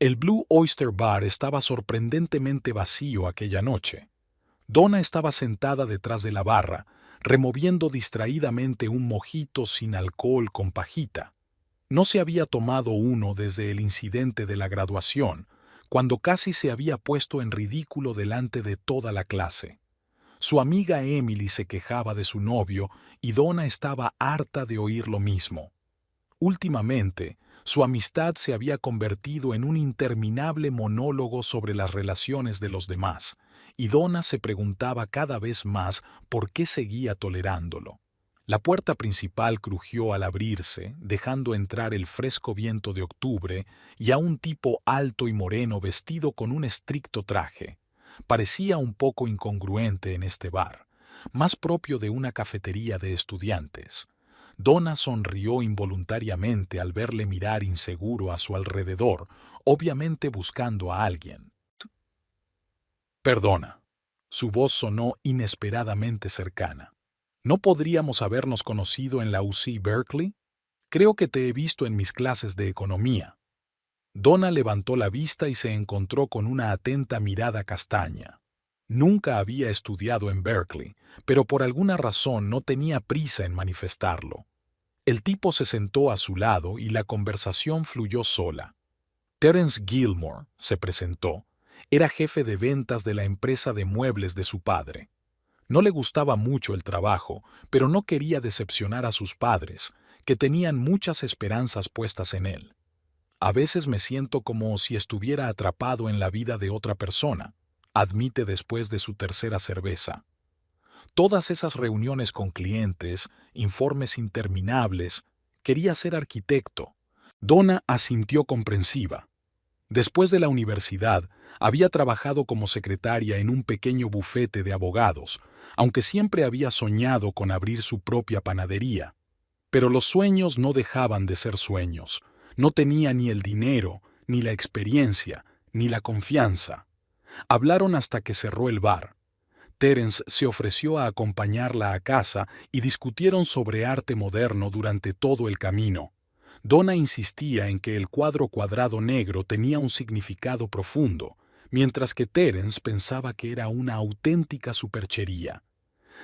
El Blue Oyster Bar estaba sorprendentemente vacío aquella noche. Donna estaba sentada detrás de la barra, removiendo distraídamente un mojito sin alcohol con pajita. No se había tomado uno desde el incidente de la graduación, cuando casi se había puesto en ridículo delante de toda la clase. Su amiga Emily se quejaba de su novio y Donna estaba harta de oír lo mismo. Últimamente, su amistad se había convertido en un interminable monólogo sobre las relaciones de los demás, y Donna se preguntaba cada vez más por qué seguía tolerándolo. La puerta principal crujió al abrirse, dejando entrar el fresco viento de octubre y a un tipo alto y moreno vestido con un estricto traje. Parecía un poco incongruente en este bar, más propio de una cafetería de estudiantes. Donna sonrió involuntariamente al verle mirar inseguro a su alrededor, obviamente buscando a alguien. Perdona. Su voz sonó inesperadamente cercana. ¿No podríamos habernos conocido en la UC Berkeley? Creo que te he visto en mis clases de economía. Donna levantó la vista y se encontró con una atenta mirada castaña. Nunca había estudiado en Berkeley, pero por alguna razón no tenía prisa en manifestarlo. El tipo se sentó a su lado y la conversación fluyó sola. Terence Gilmore, se presentó, era jefe de ventas de la empresa de muebles de su padre. No le gustaba mucho el trabajo, pero no quería decepcionar a sus padres, que tenían muchas esperanzas puestas en él. A veces me siento como si estuviera atrapado en la vida de otra persona, admite después de su tercera cerveza. Todas esas reuniones con clientes, informes interminables, quería ser arquitecto. Donna asintió comprensiva. Después de la universidad, había trabajado como secretaria en un pequeño bufete de abogados, aunque siempre había soñado con abrir su propia panadería. Pero los sueños no dejaban de ser sueños. No tenía ni el dinero, ni la experiencia, ni la confianza. Hablaron hasta que cerró el bar. Terence se ofreció a acompañarla a casa y discutieron sobre arte moderno durante todo el camino. Donna insistía en que el cuadro cuadrado negro tenía un significado profundo, mientras que Terence pensaba que era una auténtica superchería.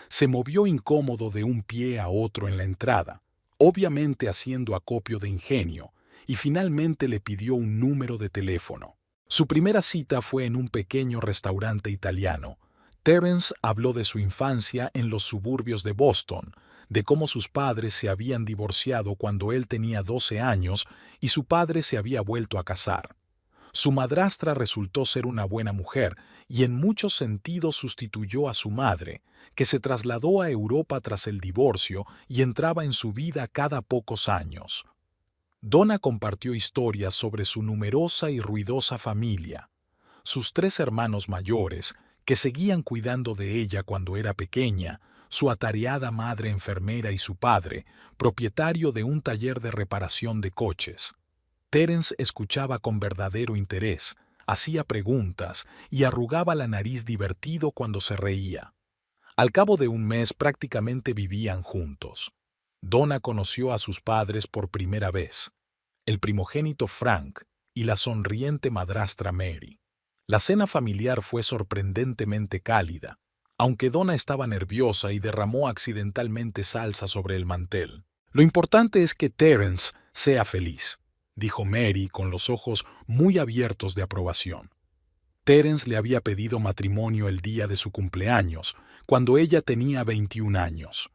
Se movió incómodo de un pie a otro en la entrada, obviamente haciendo acopio de ingenio, y finalmente le pidió un número de teléfono. Su primera cita fue en un pequeño restaurante italiano. Terence habló de su infancia en los suburbios de Boston, de cómo sus padres se habían divorciado cuando él tenía 12 años y su padre se había vuelto a casar. Su madrastra resultó ser una buena mujer y en muchos sentidos sustituyó a su madre, que se trasladó a Europa tras el divorcio y entraba en su vida cada pocos años. Donna compartió historias sobre su numerosa y ruidosa familia. Sus 3 hermanos mayores, que seguían cuidando de ella cuando era pequeña, su atareada madre enfermera y su padre, propietario de un taller de reparación de coches. Terence escuchaba con verdadero interés, hacía preguntas y arrugaba la nariz divertido cuando se reía. Al cabo de un mes prácticamente vivían juntos. Donna conoció a sus padres por primera vez, el primogénito Frank y la sonriente madrastra Mary. La cena familiar fue sorprendentemente cálida, aunque Donna estaba nerviosa y derramó accidentalmente salsa sobre el mantel. Lo importante es que Terence sea feliz, dijo Mary con los ojos muy abiertos de aprobación. Terence le había pedido matrimonio el día de su cumpleaños, cuando ella tenía 21 años.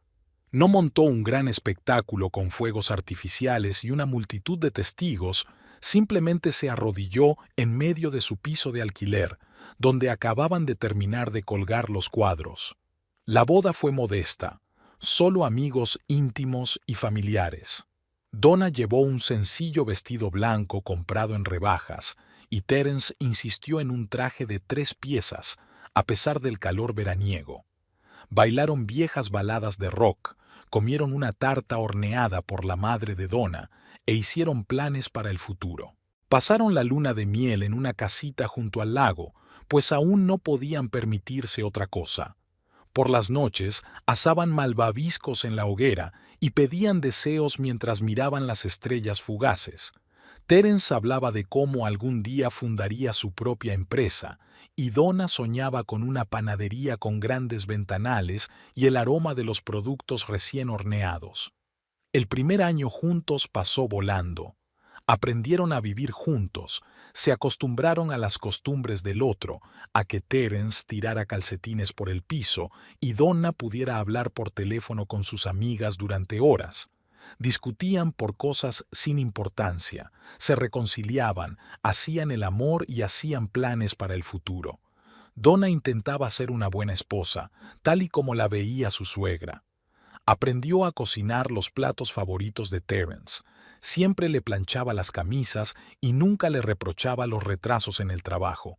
No montó un gran espectáculo con fuegos artificiales y una multitud de testigos, simplemente se arrodilló en medio de su piso de alquiler, donde acababan de terminar de colgar los cuadros. La boda fue modesta, solo amigos íntimos y familiares. Donna llevó un sencillo vestido blanco comprado en rebajas, y Terence insistió en un traje de 3 piezas, a pesar del calor veraniego. Bailaron viejas baladas de rock, comieron una tarta horneada por la madre de Donna e hicieron planes para el futuro. Pasaron la luna de miel en una casita junto al lago, pues aún no podían permitirse otra cosa. Por las noches asaban malvaviscos en la hoguera y pedían deseos mientras miraban las estrellas fugaces. Terence hablaba de cómo algún día fundaría su propia empresa, y Donna soñaba con una panadería con grandes ventanales y el aroma de los productos recién horneados. El primer año juntos pasó volando. Aprendieron a vivir juntos, se acostumbraron a las costumbres del otro, a que Terence tirara calcetines por el piso y Donna pudiera hablar por teléfono con sus amigas durante horas. Discutían por cosas sin importancia, se reconciliaban, hacían el amor y hacían planes para el futuro. Donna intentaba ser una buena esposa, tal y como la veía su suegra. Aprendió a cocinar los platos favoritos de Terence. Siempre le planchaba las camisas y nunca le reprochaba los retrasos en el trabajo.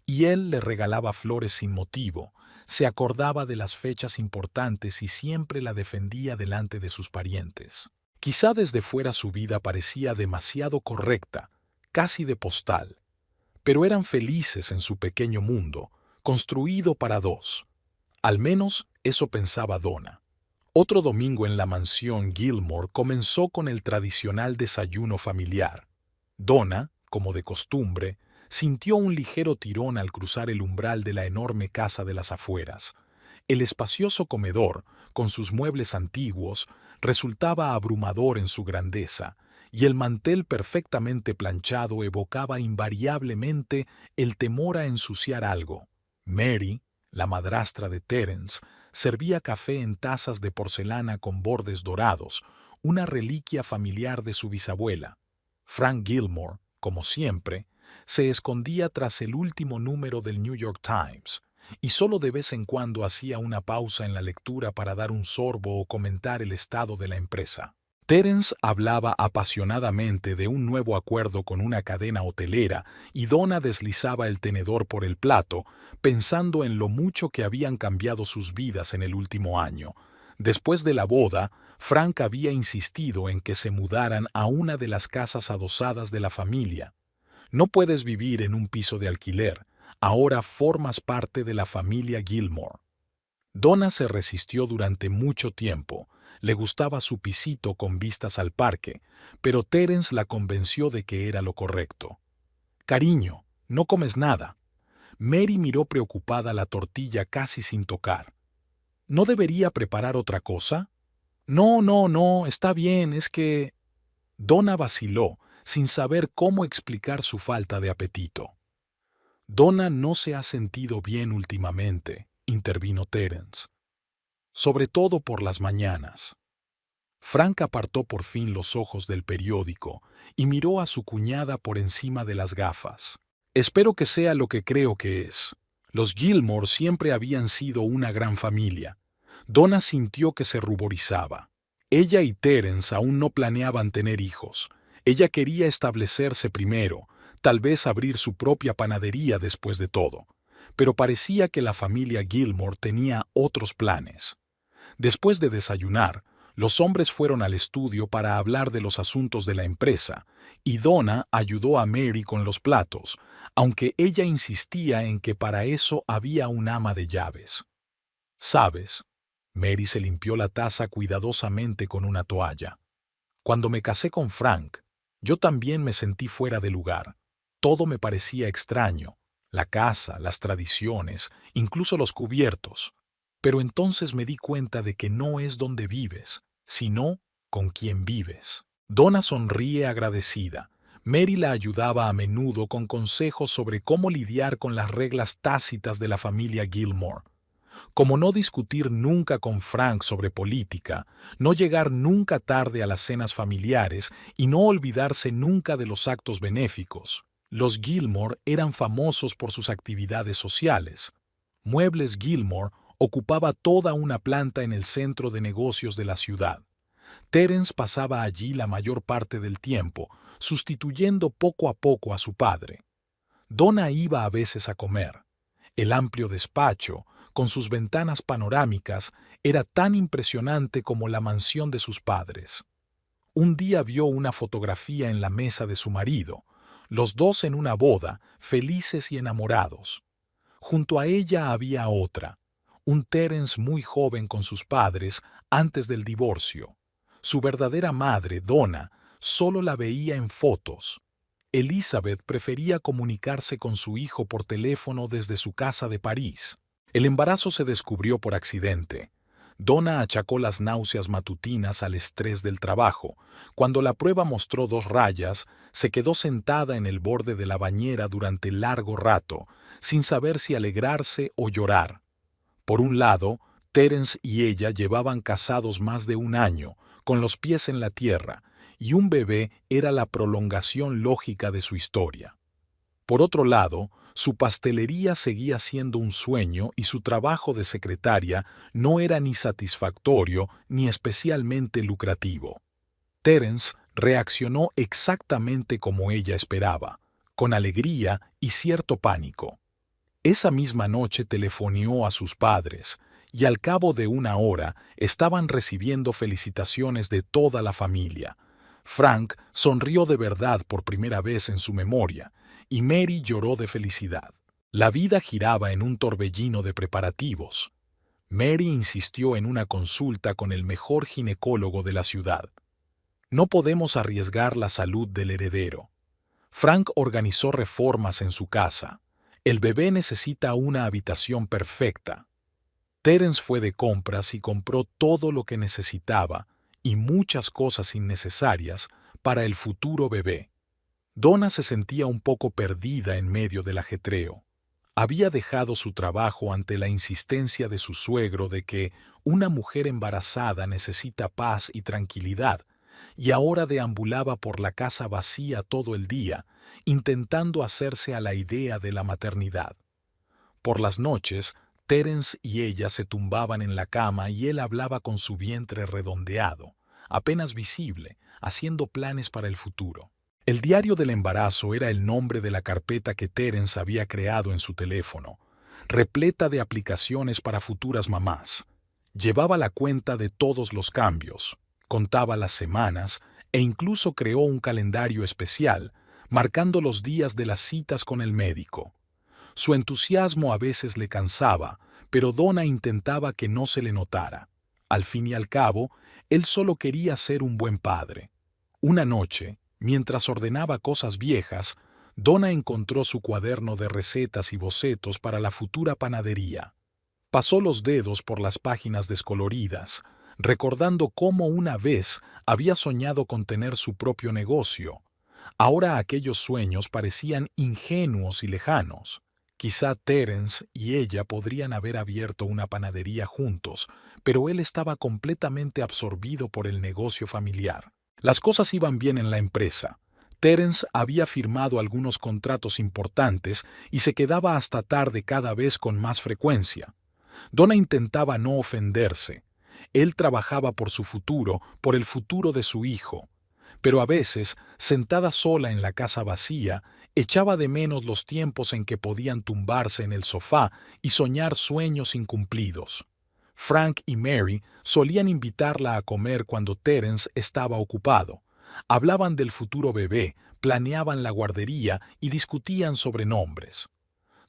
Y él le regalaba flores sin motivo, se acordaba de las fechas importantes y siempre la defendía delante de sus parientes. Quizá desde fuera su vida parecía demasiado correcta, casi de postal, pero eran felices en su pequeño mundo, construido para dos. Al menos eso pensaba Donna. Otro domingo en la mansión Gilmore comenzó con el tradicional desayuno familiar. Donna, como de costumbre, sintió un ligero tirón al cruzar el umbral de la enorme casa de las afueras. El espacioso comedor, con sus muebles antiguos, resultaba abrumador en su grandeza, y el mantel perfectamente planchado evocaba invariablemente el temor a ensuciar algo. Mary, la madrastra de Terence, servía café en tazas de porcelana con bordes dorados, una reliquia familiar de su bisabuela. Frank Gilmore, como siempre, se escondía tras el último número del New York Times, y solo de vez en cuando hacía una pausa en la lectura para dar un sorbo o comentar el estado de la empresa. Terence hablaba apasionadamente de un nuevo acuerdo con una cadena hotelera y Donna deslizaba el tenedor por el plato, pensando en lo mucho que habían cambiado sus vidas en el último año. Después de la boda, Frank había insistido en que se mudaran a una de las casas adosadas de la familia. No puedes vivir en un piso de alquiler, ahora formas parte de la familia Gilmore. Donna se resistió durante mucho tiempo. Le gustaba su pisito con vistas al parque, pero Terence la convenció de que era lo correcto. «Cariño, no comes nada». Mary miró preocupada la tortilla casi sin tocar. «¿No debería preparar otra cosa?» «No, no, no, está bien, es que...» Donna vaciló, sin saber cómo explicar su falta de apetito. «Donna no se ha sentido bien últimamente», intervino Terence. «Sobre todo por las mañanas». Frank apartó por fin los ojos del periódico y miró a su cuñada por encima de las gafas. «Espero que sea lo que creo que es. Los Gilmore siempre habían sido una gran familia». Donna sintió que se ruborizaba. Ella y Terence aún no planeaban tener hijos. Ella quería establecerse primero, tal vez abrir su propia panadería después de todo. Pero parecía que la familia Gilmore tenía otros planes. Después de desayunar, los hombres fueron al estudio para hablar de los asuntos de la empresa, y Donna ayudó a Mary con los platos, aunque ella insistía en que para eso había un ama de llaves. «¿Sabes?» Mary se limpió la taza cuidadosamente con una toalla. «Cuando me casé con Frank, yo también me sentí fuera de lugar. Todo me parecía extraño, la casa, las tradiciones, incluso los cubiertos. Pero entonces me di cuenta de que no es donde vives, sino con quien vives». Donna sonríe agradecida. Mary la ayudaba a menudo con consejos sobre cómo lidiar con las reglas tácitas de la familia Gilmore. Como no discutir nunca con Frank sobre política, no llegar nunca tarde a las cenas familiares y no olvidarse nunca de los actos benéficos. Los Gilmore eran famosos por sus actividades sociales. Muebles Gilmore ocupaba toda una planta en el centro de negocios de la ciudad. Terence pasaba allí la mayor parte del tiempo, sustituyendo poco a poco a su padre. Donna iba a veces a comer. El amplio despacho, con sus ventanas panorámicas, era tan impresionante como la mansión de sus padres. Un día vio una fotografía en la mesa de su marido, los dos en una boda, felices y enamorados. Junto a ella había otra, un Terence muy joven con sus padres antes del divorcio. Su verdadera madre, Donna, solo la veía en fotos. Elizabeth prefería comunicarse con su hijo por teléfono desde su casa de París. El embarazo se descubrió por accidente. Donna achacó las náuseas matutinas al estrés del trabajo. Cuando la prueba mostró 2 rayas, se quedó sentada en el borde de la bañera durante largo rato, sin saber si alegrarse o llorar. Por un lado, Terence y ella llevaban casados más de 1 año, con los pies en la tierra, y un bebé era la prolongación lógica de su historia. Por otro lado, su pastelería seguía siendo un sueño y su trabajo de secretaria no era ni satisfactorio ni especialmente lucrativo. Terence reaccionó exactamente como ella esperaba, con alegría y cierto pánico. Esa misma noche telefoneó a sus padres, y al cabo de 1 hora estaban recibiendo felicitaciones de toda la familia. Frank sonrió de verdad por primera vez en su memoria, y Mary lloró de felicidad. La vida giraba en un torbellino de preparativos. Mary insistió en una consulta con el mejor ginecólogo de la ciudad. No podemos arriesgar la salud del heredero. Frank organizó reformas en su casa. El bebé necesita una habitación perfecta. Terence fue de compras y compró todo lo que necesitaba y muchas cosas innecesarias para el futuro bebé. Donna se sentía un poco perdida en medio del ajetreo. Había dejado su trabajo ante la insistencia de su suegro de que una mujer embarazada necesita paz y tranquilidad, y ahora deambulaba por la casa vacía todo el día, intentando hacerse a la idea de la maternidad. Por las noches, Terence y ella se tumbaban en la cama y él hablaba con su vientre redondeado, apenas visible, haciendo planes para el futuro. El diario del embarazo era el nombre de la carpeta que Terence había creado en su teléfono, repleta de aplicaciones para futuras mamás. Llevaba la cuenta de todos los cambios, contaba las semanas e incluso creó un calendario especial, marcando los días de las citas con el médico. Su entusiasmo a veces le cansaba, pero Donna intentaba que no se le notara. Al fin y al cabo, él solo quería ser un buen padre. Una noche, mientras ordenaba cosas viejas, Donna encontró su cuaderno de recetas y bocetos para la futura panadería. Pasó los dedos por las páginas descoloridas, recordando cómo una vez había soñado con tener su propio negocio. Ahora aquellos sueños parecían ingenuos y lejanos. Quizá Terence y ella podrían haber abierto una panadería juntos, pero él estaba completamente absorbido por el negocio familiar. Las cosas iban bien en la empresa. Terence había firmado algunos contratos importantes y se quedaba hasta tarde cada vez con más frecuencia. Donna intentaba no ofenderse. Él trabajaba por su futuro, por el futuro de su hijo. Pero a veces, sentada sola en la casa vacía, echaba de menos los tiempos en que podían tumbarse en el sofá y soñar sueños incumplidos. Frank y Mary solían invitarla a comer cuando Terence estaba ocupado. Hablaban del futuro bebé, planeaban la guardería y discutían sobre nombres.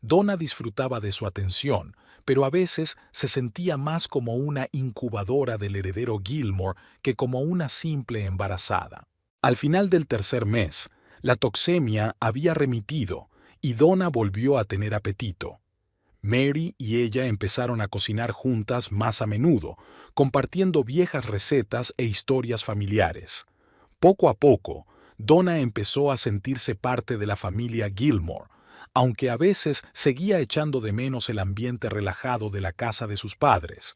Donna disfrutaba de su atención, pero a veces se sentía más como una incubadora del heredero Gilmore que como una simple embarazada. Al final del 3er mes, la toxemia había remitido y Donna volvió a tener apetito. Mary y ella empezaron a cocinar juntas más a menudo, compartiendo viejas recetas e historias familiares. Poco a poco, Donna empezó a sentirse parte de la familia Gilmore, aunque a veces seguía echando de menos el ambiente relajado de la casa de sus padres.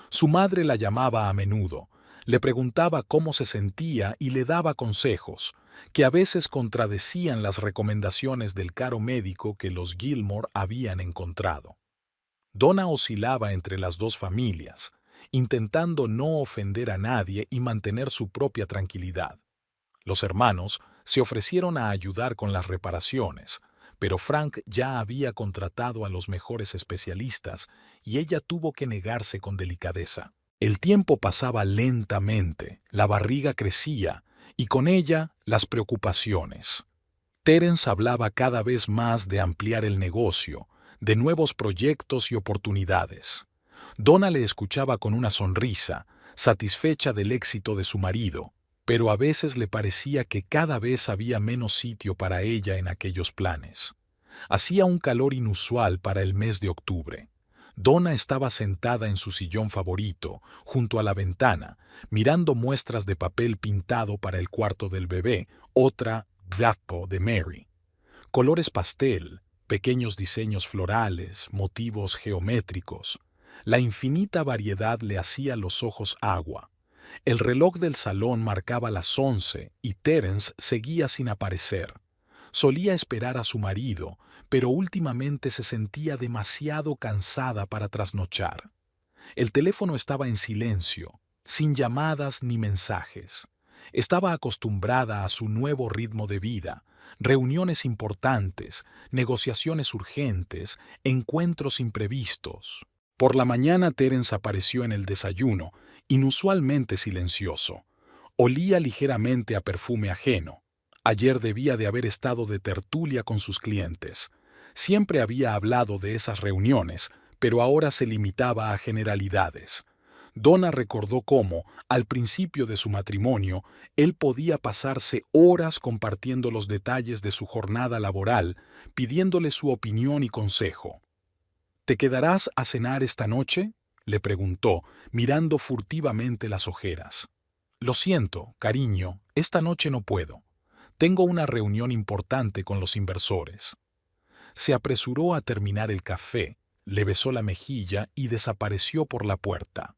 Su madre la llamaba a menudo, le preguntaba cómo se sentía y le daba consejos, que a veces contradecían las recomendaciones del caro médico que los Gilmore habían encontrado. Donna oscilaba entre las 2 familias, intentando no ofender a nadie y mantener su propia tranquilidad. Los hermanos se ofrecieron a ayudar con las reparaciones, pero Frank ya había contratado a los mejores especialistas y ella tuvo que negarse con delicadeza. El tiempo pasaba lentamente, la barriga crecía y con ella las preocupaciones. Terence hablaba cada vez más de ampliar el negocio, de nuevos proyectos y oportunidades. Donna le escuchaba con una sonrisa, satisfecha del éxito de su marido. pero a veces le parecía que cada vez había menos sitio para ella en aquellos planes. Hacía un calor inusual para el mes de octubre. Donna estaba sentada en su sillón favorito, junto a la ventana, mirando muestras de papel pintado para el cuarto del bebé, otra Drapo de Mary. Colores pastel, pequeños diseños florales, motivos geométricos. La infinita variedad le hacía los ojos agua. El reloj del salón marcaba las 11 y Terence seguía sin aparecer. Solía esperar a su marido, pero últimamente se sentía demasiado cansada para trasnochar. El teléfono estaba en silencio, sin llamadas ni mensajes. Estaba acostumbrada a su nuevo ritmo de vida, reuniones importantes, negociaciones urgentes, encuentros imprevistos. Por la mañana Terence apareció en el desayuno, inusualmente silencioso. Olía ligeramente a perfume ajeno. Ayer debía de haber estado de tertulia con sus clientes. Siempre había hablado de esas reuniones, pero ahora se limitaba a generalidades. Donna recordó cómo, al principio de su matrimonio, él podía pasarse horas compartiendo los detalles de su jornada laboral, pidiéndole su opinión y consejo. ¿Te quedarás a cenar esta noche?, le preguntó, mirando furtivamente las ojeras. Lo siento, cariño, esta noche no puedo. Tengo una reunión importante con los inversores. Se apresuró a terminar el café, le besó la mejilla y desapareció por la puerta.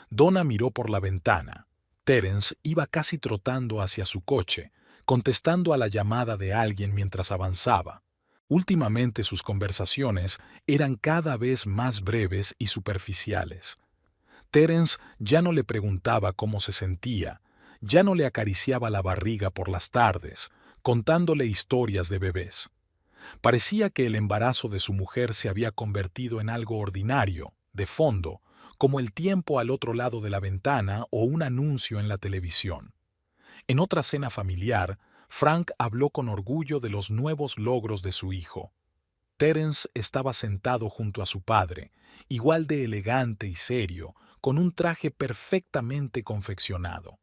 Donna miró por la ventana. Terence iba casi trotando hacia su coche, contestando a la llamada de alguien mientras avanzaba. Últimamente sus conversaciones eran cada vez más breves y superficiales. Terence ya no le preguntaba cómo se sentía, ya no le acariciaba la barriga por las tardes, contándole historias de bebés. Parecía que el embarazo de su mujer se había convertido en algo ordinario, de fondo, como el tiempo al otro lado de la ventana o un anuncio en la televisión. En otra cena familiar, Frank habló con orgullo de los nuevos logros de su hijo. Terence estaba sentado junto a su padre, igual de elegante y serio, con un traje perfectamente confeccionado.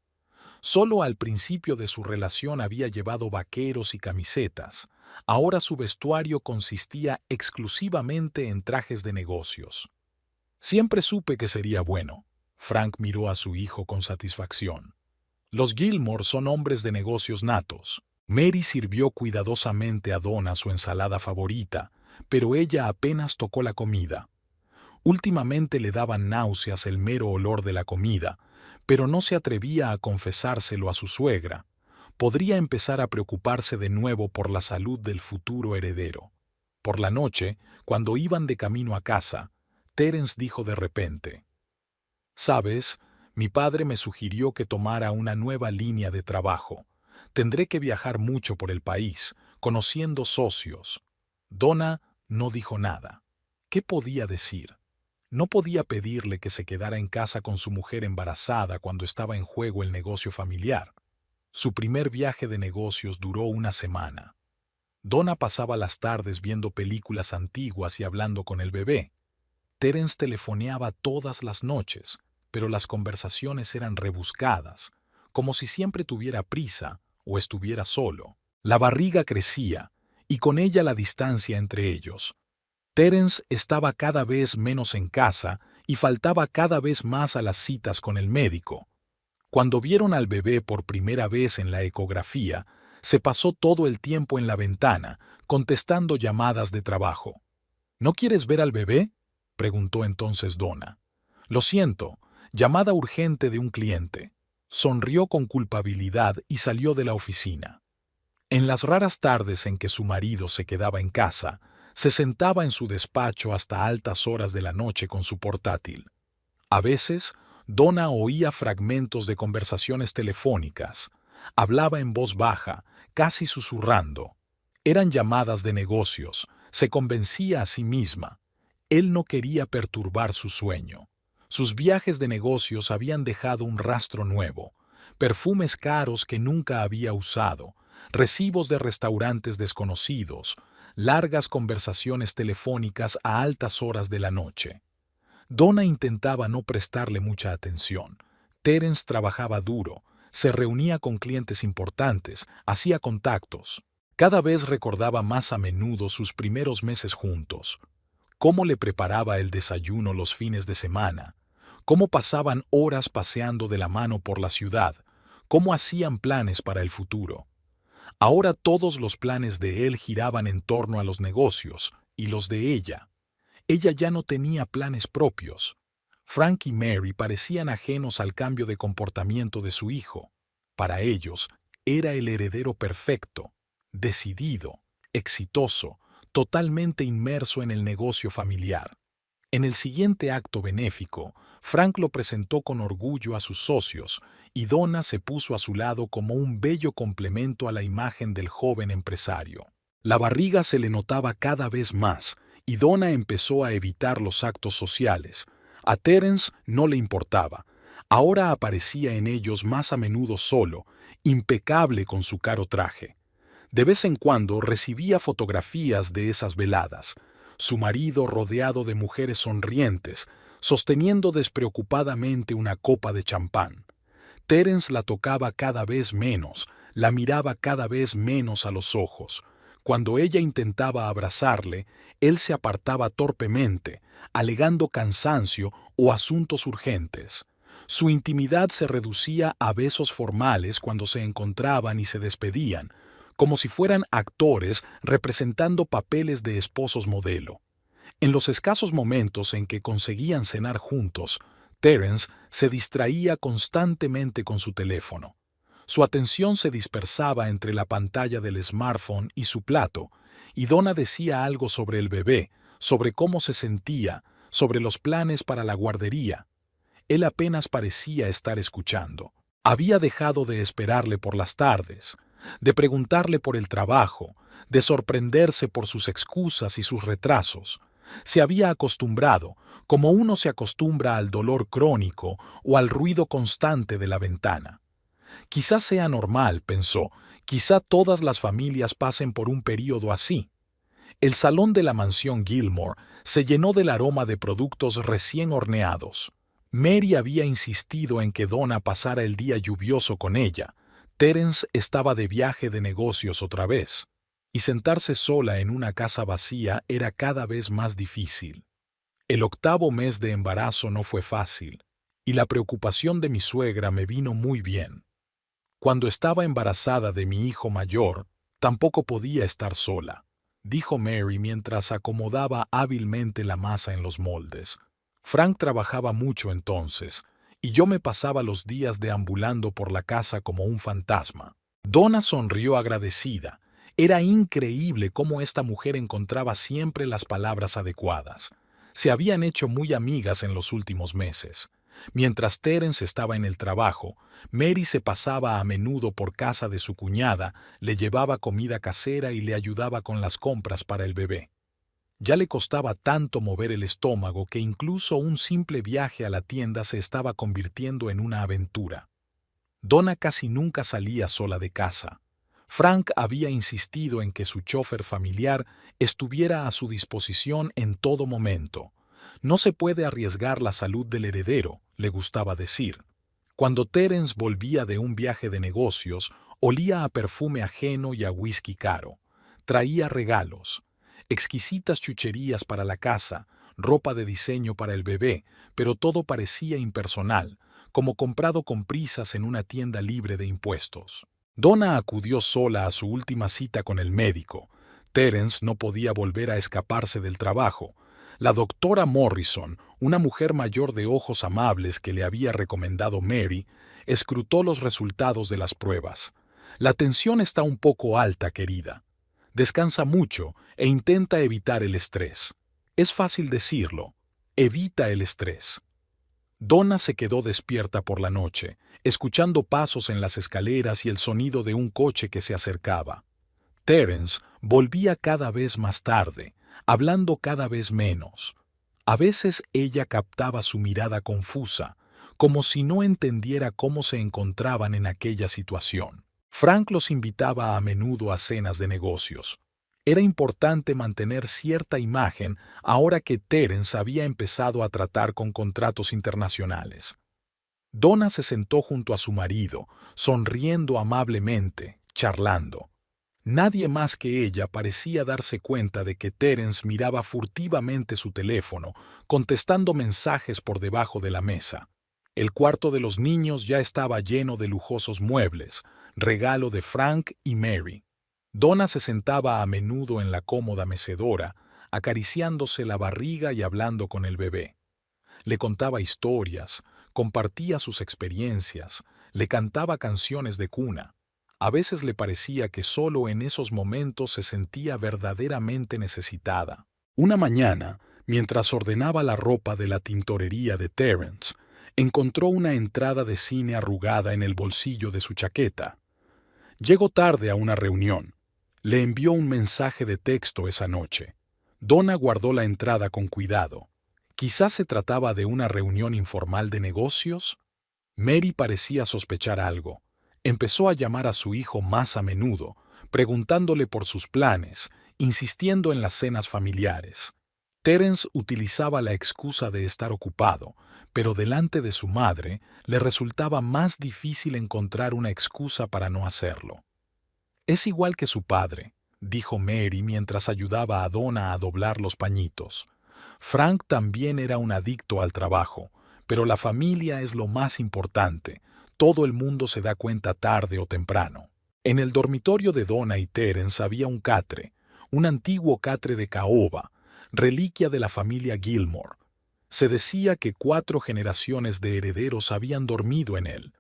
Solo al principio de su relación había llevado vaqueros y camisetas. Ahora su vestuario consistía exclusivamente en trajes de negocios. Siempre supe que sería bueno. Frank miró a su hijo con satisfacción. Los Gilmore son hombres de negocios natos. Mary sirvió cuidadosamente a Donna su ensalada favorita, pero ella apenas tocó la comida. Últimamente le daban náuseas el mero olor de la comida, pero no se atrevía a confesárselo a su suegra. Podría empezar a preocuparse de nuevo por la salud del futuro heredero. Por la noche, cuando iban de camino a casa, Terence dijo de repente: «¿Sabes? Mi padre me sugirió que tomara una nueva línea de trabajo. Tendré que viajar mucho por el país, conociendo socios». Donna no dijo nada. ¿Qué podía decir? No podía pedirle que se quedara en casa con su mujer embarazada cuando estaba en juego el negocio familiar. Su primer viaje de negocios duró una semana. Donna pasaba las tardes viendo películas antiguas y hablando con el bebé. Terence telefoneaba todas las noches, pero las conversaciones eran rebuscadas, como si siempre tuviera prisa o estuviera solo. La barriga crecía, y con ella la distancia entre ellos. Terence estaba cada vez menos en casa y faltaba cada vez más a las citas con el médico. Cuando vieron al bebé por primera vez en la ecografía, se pasó todo el tiempo en la ventana, contestando llamadas de trabajo. «¿No quieres ver al bebé?», preguntó entonces Donna. «Lo siento, llamada urgente de un cliente». Sonrió con culpabilidad y salió de la oficina. En las raras tardes en que su marido se quedaba en casa, se sentaba en su despacho hasta altas horas de la noche con su portátil. A veces, Donna oía fragmentos de conversaciones telefónicas. Hablaba en voz baja, casi susurrando. Eran llamadas de negocios. Se convencía a sí misma. Él no quería perturbar su sueño. Sus viajes de negocios habían dejado un rastro nuevo. Perfumes caros que nunca había usado. Recibos de restaurantes desconocidos. Largas conversaciones telefónicas a altas horas de la noche. Donna intentaba no prestarle mucha atención. Terence trabajaba duro, Se reunía con clientes importantes, hacía contactos. Cada vez recordaba más a menudo sus primeros meses juntos. Cómo le preparaba el desayuno los fines de semana, cómo pasaban horas paseando de la mano por la ciudad, cómo hacían planes para el futuro. Ahora todos los planes de él giraban en torno a los negocios, y los de ella. Ella ya no tenía planes propios. Frank y Mary parecían ajenos al cambio de comportamiento de su hijo. Para ellos, era el heredero perfecto, decidido, exitoso, totalmente inmerso en el negocio familiar. En el siguiente acto benéfico, Frank lo presentó con orgullo a sus socios y Donna se puso a su lado como un bello complemento a la imagen del joven empresario. La barriga se le notaba cada vez más y Donna empezó a evitar los actos sociales. A Terence no le importaba. Ahora aparecía en ellos más a menudo solo, impecable con su caro traje. De vez en cuando recibía fotografías de esas veladas. Su marido rodeado de mujeres sonrientes, sosteniendo despreocupadamente una copa de champán. Terence la tocaba cada vez menos, la miraba cada vez menos a los ojos. Cuando ella intentaba abrazarle, él se apartaba torpemente, alegando cansancio o asuntos urgentes. Su intimidad se reducía a besos formales cuando se encontraban y se despedían, como si fueran actores representando papeles de esposos modelo. En los escasos momentos en que conseguían cenar juntos, Terence se distraía constantemente con su teléfono. Su atención se dispersaba entre la pantalla del smartphone y su plato, y Donna decía algo sobre el bebé, sobre cómo se sentía, sobre los planes para la guardería. Él apenas parecía estar escuchando. Había dejado de esperarle por las tardes, de preguntarle por el trabajo, de sorprenderse por sus excusas y sus retrasos. Se había acostumbrado, como uno se acostumbra al dolor crónico o al ruido constante de la ventana. Quizás sea normal, pensó, quizá todas las familias pasen por un período así. El salón de la mansión Gilmore se llenó del aroma de productos recién horneados. Mary había insistido en que Donna pasara el día lluvioso con ella. Terence estaba de viaje de negocios otra vez, y sentarse sola en una casa vacía era cada vez más difícil. El 8º mes de embarazo no fue fácil, y la preocupación de mi suegra me vino muy bien. Cuando estaba embarazada de mi hijo mayor, tampoco podía estar sola, dijo Mary mientras acomodaba hábilmente la masa en los moldes. Frank trabajaba mucho entonces, y yo me pasaba los días deambulando por la casa como un fantasma. Donna sonrió agradecida. Era increíble cómo esta mujer encontraba siempre las palabras adecuadas. Se habían hecho muy amigas en los últimos meses. Mientras Terence estaba en el trabajo, Mary se pasaba a menudo por casa de su cuñada, le llevaba comida casera y le ayudaba con las compras para el bebé. Ya le costaba tanto mover el estómago que incluso un simple viaje a la tienda se estaba convirtiendo en una aventura. Donna casi nunca salía sola de casa. Frank había insistido en que su chofer familiar estuviera a su disposición en todo momento. No se puede arriesgar la salud del heredero, le gustaba decir. Cuando Terence volvía de un viaje de negocios, olía a perfume ajeno y a whisky caro. Traía regalos, exquisitas chucherías para la casa, ropa de diseño para el bebé, pero todo parecía impersonal, como comprado con prisas en una tienda libre de impuestos. Donna acudió sola a su última cita con el médico. Terence no podía volver a escaparse del trabajo. La doctora Morrison, una mujer mayor de ojos amables que le había recomendado Mary, escrutó los resultados de las pruebas. La tensión está un poco alta, querida. Descansa mucho e intenta evitar el estrés. Es fácil decirlo. Evita el estrés. Donna se quedó despierta por la noche, escuchando pasos en las escaleras y el sonido de un coche que se acercaba. Terence volvía cada vez más tarde, hablando cada vez menos. A veces ella captaba su mirada confusa, como si no entendiera cómo se encontraban en aquella situación. Frank los invitaba a menudo a cenas de negocios. Era importante mantener cierta imagen ahora que Terence había empezado a tratar con contratos internacionales. Donna se sentó junto a su marido, sonriendo amablemente, charlando. Nadie más que ella parecía darse cuenta de que Terence miraba furtivamente su teléfono, contestando mensajes por debajo de la mesa. El cuarto de los niños ya estaba lleno de lujosos muebles, regalo de Frank y Mary. Donna se sentaba a menudo en la cómoda mecedora, acariciándose la barriga y hablando con el bebé. Le contaba historias, compartía sus experiencias, le cantaba canciones de cuna. A veces le parecía que solo en esos momentos se sentía verdaderamente necesitada. Una mañana, mientras ordenaba la ropa de la tintorería de Terence, encontró una entrada de cine arrugada en el bolsillo de su chaqueta. Llegó tarde a una reunión. Le envió un mensaje de texto esa noche. Donna guardó la entrada con cuidado. Quizás se trataba de una reunión informal de negocios. Mary parecía sospechar algo. Empezó a llamar a su hijo más a menudo, preguntándole por sus planes, insistiendo en las cenas familiares. Terence utilizaba la excusa de estar ocupado, pero delante de su madre le resultaba más difícil encontrar una excusa para no hacerlo. «Es igual que su padre», dijo Mary mientras ayudaba a Donna a doblar los pañitos. «Frank también era un adicto al trabajo, pero la familia es lo más importante. Todo el mundo se da cuenta tarde o temprano». En el dormitorio de Donna y Terence había un catre, un antiguo catre de caoba, reliquia de la familia Gilmore. Se decía que 4 generaciones de herederos habían dormido en él.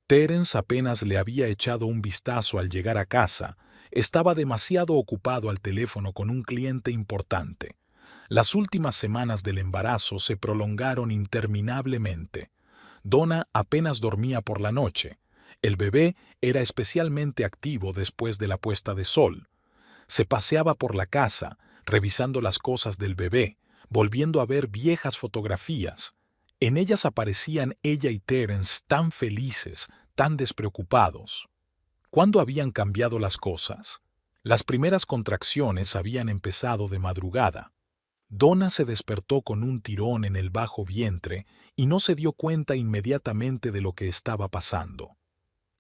Terence apenas le había echado un vistazo al llegar a casa. Estaba demasiado ocupado al teléfono con un cliente importante. Las últimas semanas del embarazo se prolongaron interminablemente. Donna apenas dormía por la noche. El bebé era especialmente activo después de la puesta de sol. Se paseaba por la casa, revisando las cosas del bebé, volviendo a ver viejas fotografías. En ellas aparecían ella y Terence tan felices, tan despreocupados. ¿Cuándo habían cambiado las cosas? Las primeras contracciones habían empezado de madrugada. Donna se despertó con un tirón en el bajo vientre y no se dio cuenta inmediatamente de lo que estaba pasando.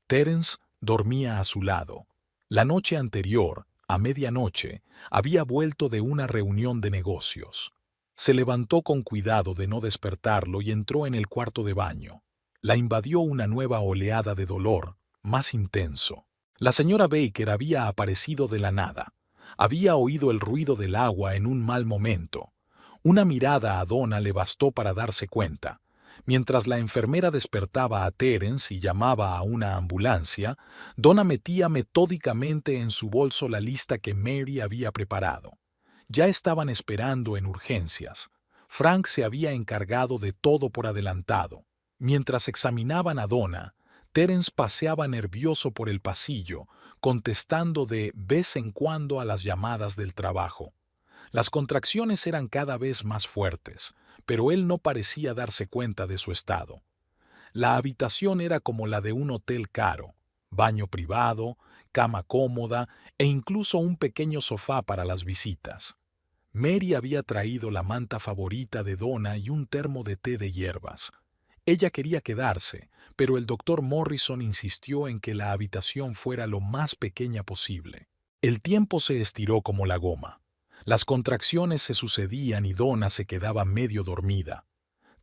Terence dormía a su lado. La noche anterior, a medianoche, había vuelto de una reunión de negocios. Se levantó con cuidado de no despertarlo y entró en el cuarto de baño. La invadió una nueva oleada de dolor, más intenso. La señora Baker había aparecido de la nada. Había oído el ruido del agua en un mal momento. Una mirada a Donna le bastó para darse cuenta. Mientras la enfermera despertaba a Terence y llamaba a una ambulancia, Donna metía metódicamente en su bolso la lista que Mary había preparado. Ya estaban esperando en urgencias. Frank se había encargado de todo por adelantado. Mientras examinaban a Donna, Terence paseaba nervioso por el pasillo, contestando de vez en cuando a las llamadas del trabajo. Las contracciones eran cada vez más fuertes, pero él no parecía darse cuenta de su estado. La habitación era como la de un hotel caro: baño privado, cama cómoda e incluso un pequeño sofá para las visitas. Mary había traído la manta favorita de Donna y un termo de té de hierbas. Ella quería quedarse, pero el doctor Morrison insistió en que la habitación fuera lo más pequeña posible. El tiempo se estiró como la goma. Las contracciones se sucedían y Donna se quedaba medio dormida.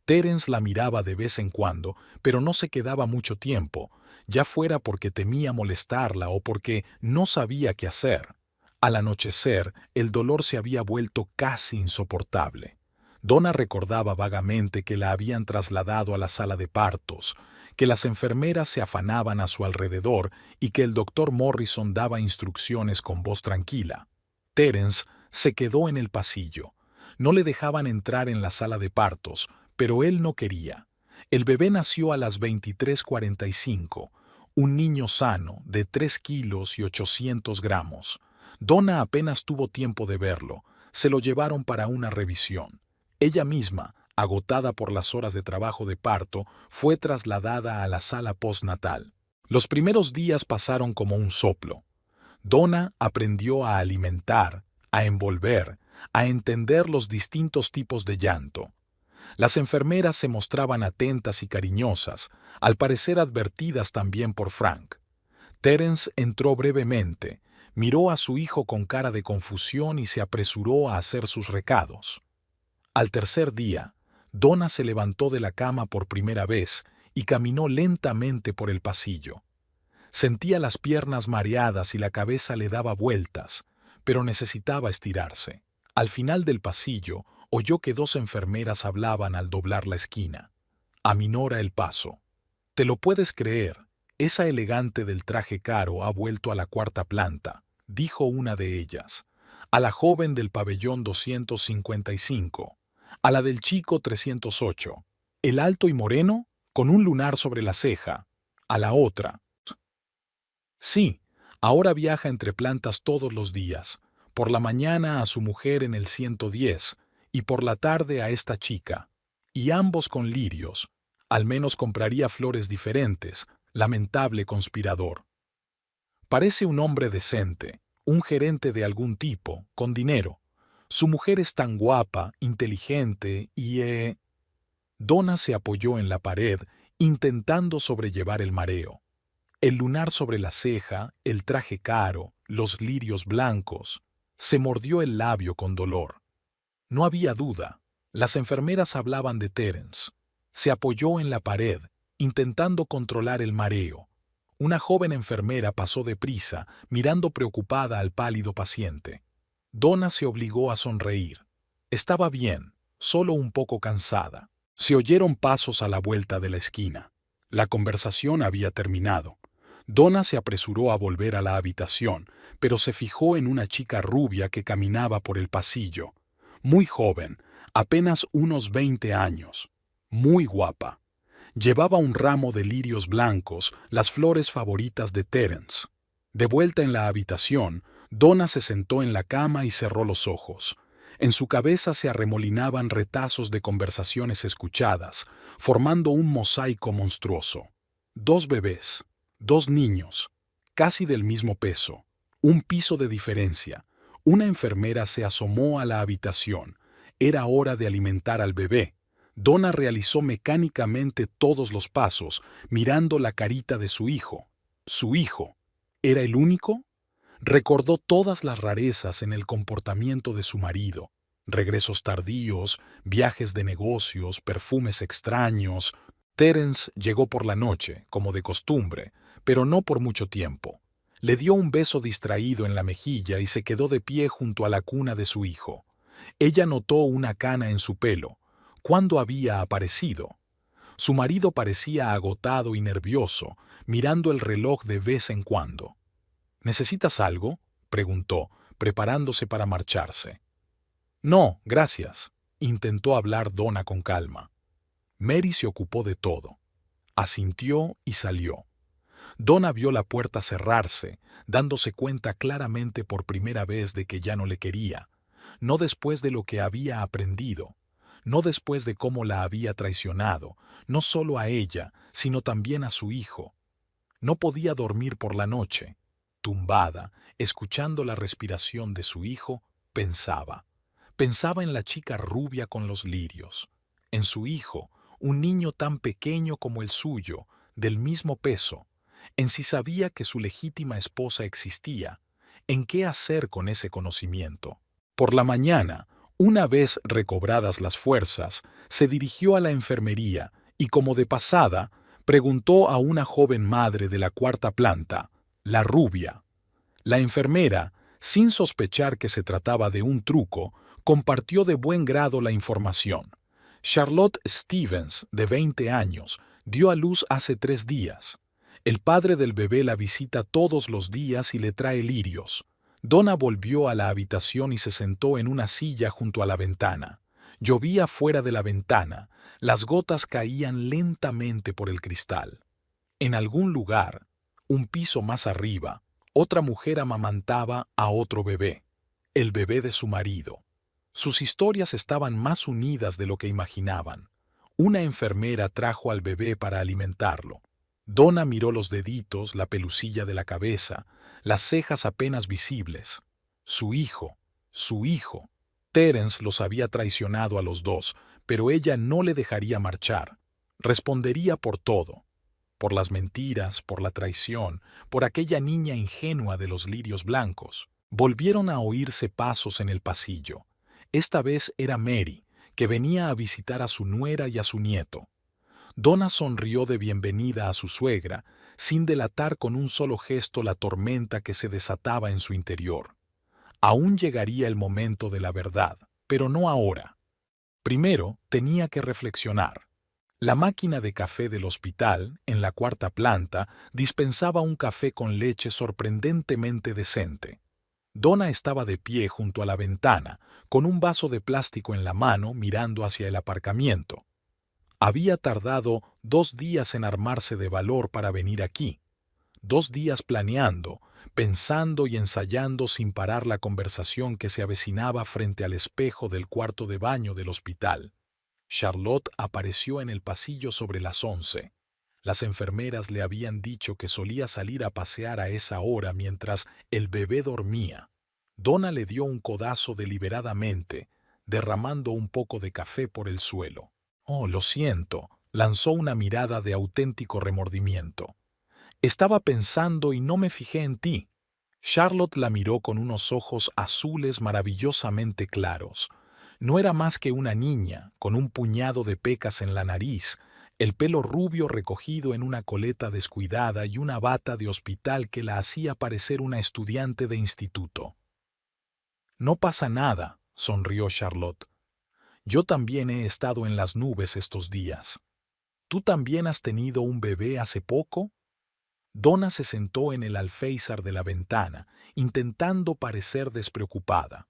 Terence la miraba de vez en cuando, pero no se quedaba mucho tiempo, ya fuera porque temía molestarla o porque no sabía qué hacer. Al anochecer, el dolor se había vuelto casi insoportable. Donna recordaba vagamente que la habían trasladado a la sala de partos, que las enfermeras se afanaban a su alrededor y que el doctor Morrison daba instrucciones con voz tranquila. Terence se quedó en el pasillo. No le dejaban entrar en la sala de partos, pero él no quería. El bebé nació a las 23:45, un niño sano de 3 kilos y 800 gramos. Donna apenas tuvo tiempo de verlo. Se lo llevaron para una revisión. Ella misma, agotada por las horas de trabajo de parto, fue trasladada a la sala postnatal. Los primeros días pasaron como un soplo. Donna aprendió a alimentar, a envolver, a entender los distintos tipos de llanto. Las enfermeras se mostraban atentas y cariñosas, al parecer advertidas también por Frank. Terence entró brevemente, miró a su hijo con cara de confusión y se apresuró a hacer sus recados. Al tercer día, Donna se levantó de la cama por primera vez y caminó lentamente por el pasillo. Sentía las piernas mareadas y la cabeza le daba vueltas, pero necesitaba estirarse. Al final del pasillo, oyó que dos enfermeras hablaban al doblar la esquina. Aminora el paso. ¿Te lo puedes creer? Esa elegante del traje caro ha vuelto a la cuarta planta, dijo una de ellas. A la joven del pabellón 255. A la del chico 308. El alto y moreno, con un lunar sobre la ceja. A la otra. Sí, ahora viaja entre plantas todos los días. Por la mañana a su mujer en el 110 y por la tarde a esta chica. Y ambos con lirios. Al menos compraría flores diferentes. Lamentable conspirador. Parece un hombre decente, un gerente de algún tipo, con dinero. Su mujer es tan guapa, inteligente y... Donna se apoyó en la pared, intentando sobrellevar el mareo. El lunar sobre la ceja, el traje caro, los lirios blancos. Se mordió el labio con dolor. No había duda. Las enfermeras hablaban de Terence. Se apoyó en la pared, intentando controlar el mareo. Una joven enfermera pasó deprisa, mirando preocupada al pálido paciente. Donna se obligó a sonreír. Estaba bien, solo un poco cansada. Se oyeron pasos a la vuelta de la esquina. La conversación había terminado. Donna se apresuró a volver a la habitación, pero se fijó en una chica rubia que caminaba por el pasillo. Muy joven, apenas unos 20 años. Muy guapa. Llevaba un ramo de lirios blancos, las flores favoritas de Terence. De vuelta en la habitación, Donna se sentó en la cama y cerró los ojos. En su cabeza se arremolinaban retazos de conversaciones escuchadas, formando un mosaico monstruoso. Dos bebés, dos niños, casi del mismo peso, un piso de diferencia. Una enfermera se asomó a la habitación. Era hora de alimentar al bebé. Donna realizó mecánicamente todos los pasos, mirando la carita de su hijo. ¿Su hijo? ¿Era el único? Recordó todas las rarezas en el comportamiento de su marido. Regresos tardíos, viajes de negocios, perfumes extraños. Terence llegó por la noche, como de costumbre, pero no por mucho tiempo. Le dio un beso distraído en la mejilla y se quedó de pie junto a la cuna de su hijo. Ella notó una cana en su pelo. ¿Cuándo había aparecido? Su marido parecía agotado y nervioso, mirando el reloj de vez en cuando. ¿Necesitas algo?, preguntó, preparándose para marcharse. No, gracias, intentó hablar Donna con calma. Mary se ocupó de todo. Asintió y salió. Donna vio la puerta cerrarse, dándose cuenta claramente por primera vez de que ya no le quería, no después de lo que había aprendido, no después de cómo la había traicionado, no solo a ella, sino también a su hijo. No podía dormir por la noche. Tumbada, escuchando la respiración de su hijo, pensaba. Pensaba en la chica rubia con los lirios, en su hijo, un niño tan pequeño como el suyo, del mismo peso, en si sabía que su legítima esposa existía, en qué hacer con ese conocimiento. Por la mañana, una vez recobradas las fuerzas, se dirigió a la enfermería y, como de pasada, preguntó a una joven madre de la cuarta planta, la rubia. La enfermera, sin sospechar que se trataba de un truco, compartió de buen grado la información. Charlotte Stevens, de 20 años, dio a luz hace 3 días. El padre del bebé la visita todos los días y le trae lirios. Donna volvió a la habitación y se sentó en una silla junto a la ventana. Llovía fuera de la ventana, las gotas caían lentamente por el cristal. En algún lugar, un piso más arriba, otra mujer amamantaba a otro bebé, el bebé de su marido. Sus historias estaban más unidas de lo que imaginaban. Una enfermera trajo al bebé para alimentarlo. Donna miró los deditos, la pelusilla de la cabeza, las cejas apenas visibles. Su hijo, su hijo. Terence los había traicionado a los dos, pero ella no le dejaría marchar. Respondería por todo. Por las mentiras, por la traición, por aquella niña ingenua de los lirios blancos. Volvieron a oírse pasos en el pasillo. Esta vez era Mary, que venía a visitar a su nuera y a su nieto. Donna sonrió de bienvenida a su suegra, sin delatar con un solo gesto la tormenta que se desataba en su interior. Aún llegaría el momento de la verdad, pero no ahora. Primero tenía que reflexionar. La máquina de café del hospital, en la cuarta planta, dispensaba un café con leche sorprendentemente decente. Donna estaba de pie junto a la ventana, con un vaso de plástico en la mano mirando hacia el aparcamiento. Había tardado 2 días en armarse de valor para venir aquí. 2 días planeando, pensando y ensayando sin parar la conversación que se avecinaba frente al espejo del cuarto de baño del hospital. Charlotte apareció en el pasillo sobre las 11. Las enfermeras le habían dicho que solía salir a pasear a esa hora mientras el bebé dormía. Donna le dio un codazo deliberadamente, derramando un poco de café por el suelo. «Oh, lo siento», lanzó una mirada de auténtico remordimiento. «Estaba pensando y no me fijé en ti». Charlotte la miró con unos ojos azules maravillosamente claros. No era más que una niña, con un puñado de pecas en la nariz, el pelo rubio recogido en una coleta descuidada y una bata de hospital que la hacía parecer una estudiante de instituto. «No pasa nada», sonrió Charlotte. «Yo también he estado en las nubes estos días». «¿Tú también has tenido un bebé hace poco?» Donna se sentó en el alféizar de la ventana, intentando parecer despreocupada.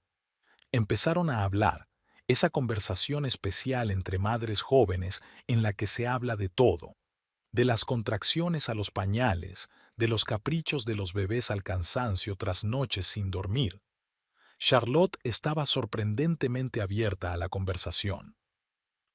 Empezaron a hablar, esa conversación especial entre madres jóvenes en la que se habla de todo, de las contracciones a los pañales, de los caprichos de los bebés al cansancio tras noches sin dormir. Charlotte estaba sorprendentemente abierta a la conversación.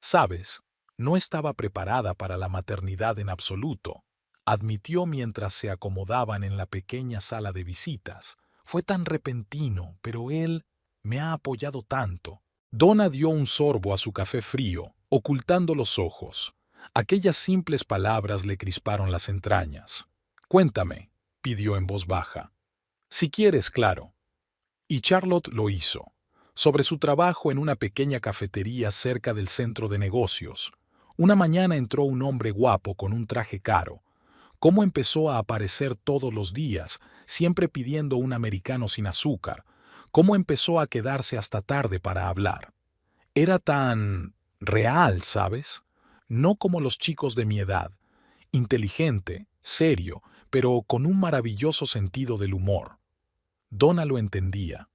«Sabes, no estaba preparada para la maternidad en absoluto», admitió mientras se acomodaban en la pequeña sala de visitas. «Fue tan repentino, pero él me ha apoyado tanto». Donna dio un sorbo a su café frío, ocultando los ojos. Aquellas simples palabras le crisparon las entrañas. «Cuéntame», pidió en voz baja. «Si quieres, claro». Y Charlotte lo hizo. Sobre su trabajo en una pequeña cafetería cerca del centro de negocios. Una mañana entró un hombre guapo con un traje caro. Cómo empezó a aparecer todos los días, siempre pidiendo un americano sin azúcar. Cómo empezó a quedarse hasta tarde para hablar. Era tan real, ¿sabes? No como los chicos de mi edad. Inteligente, serio, pero con un maravilloso sentido del humor. Donna lo entendía.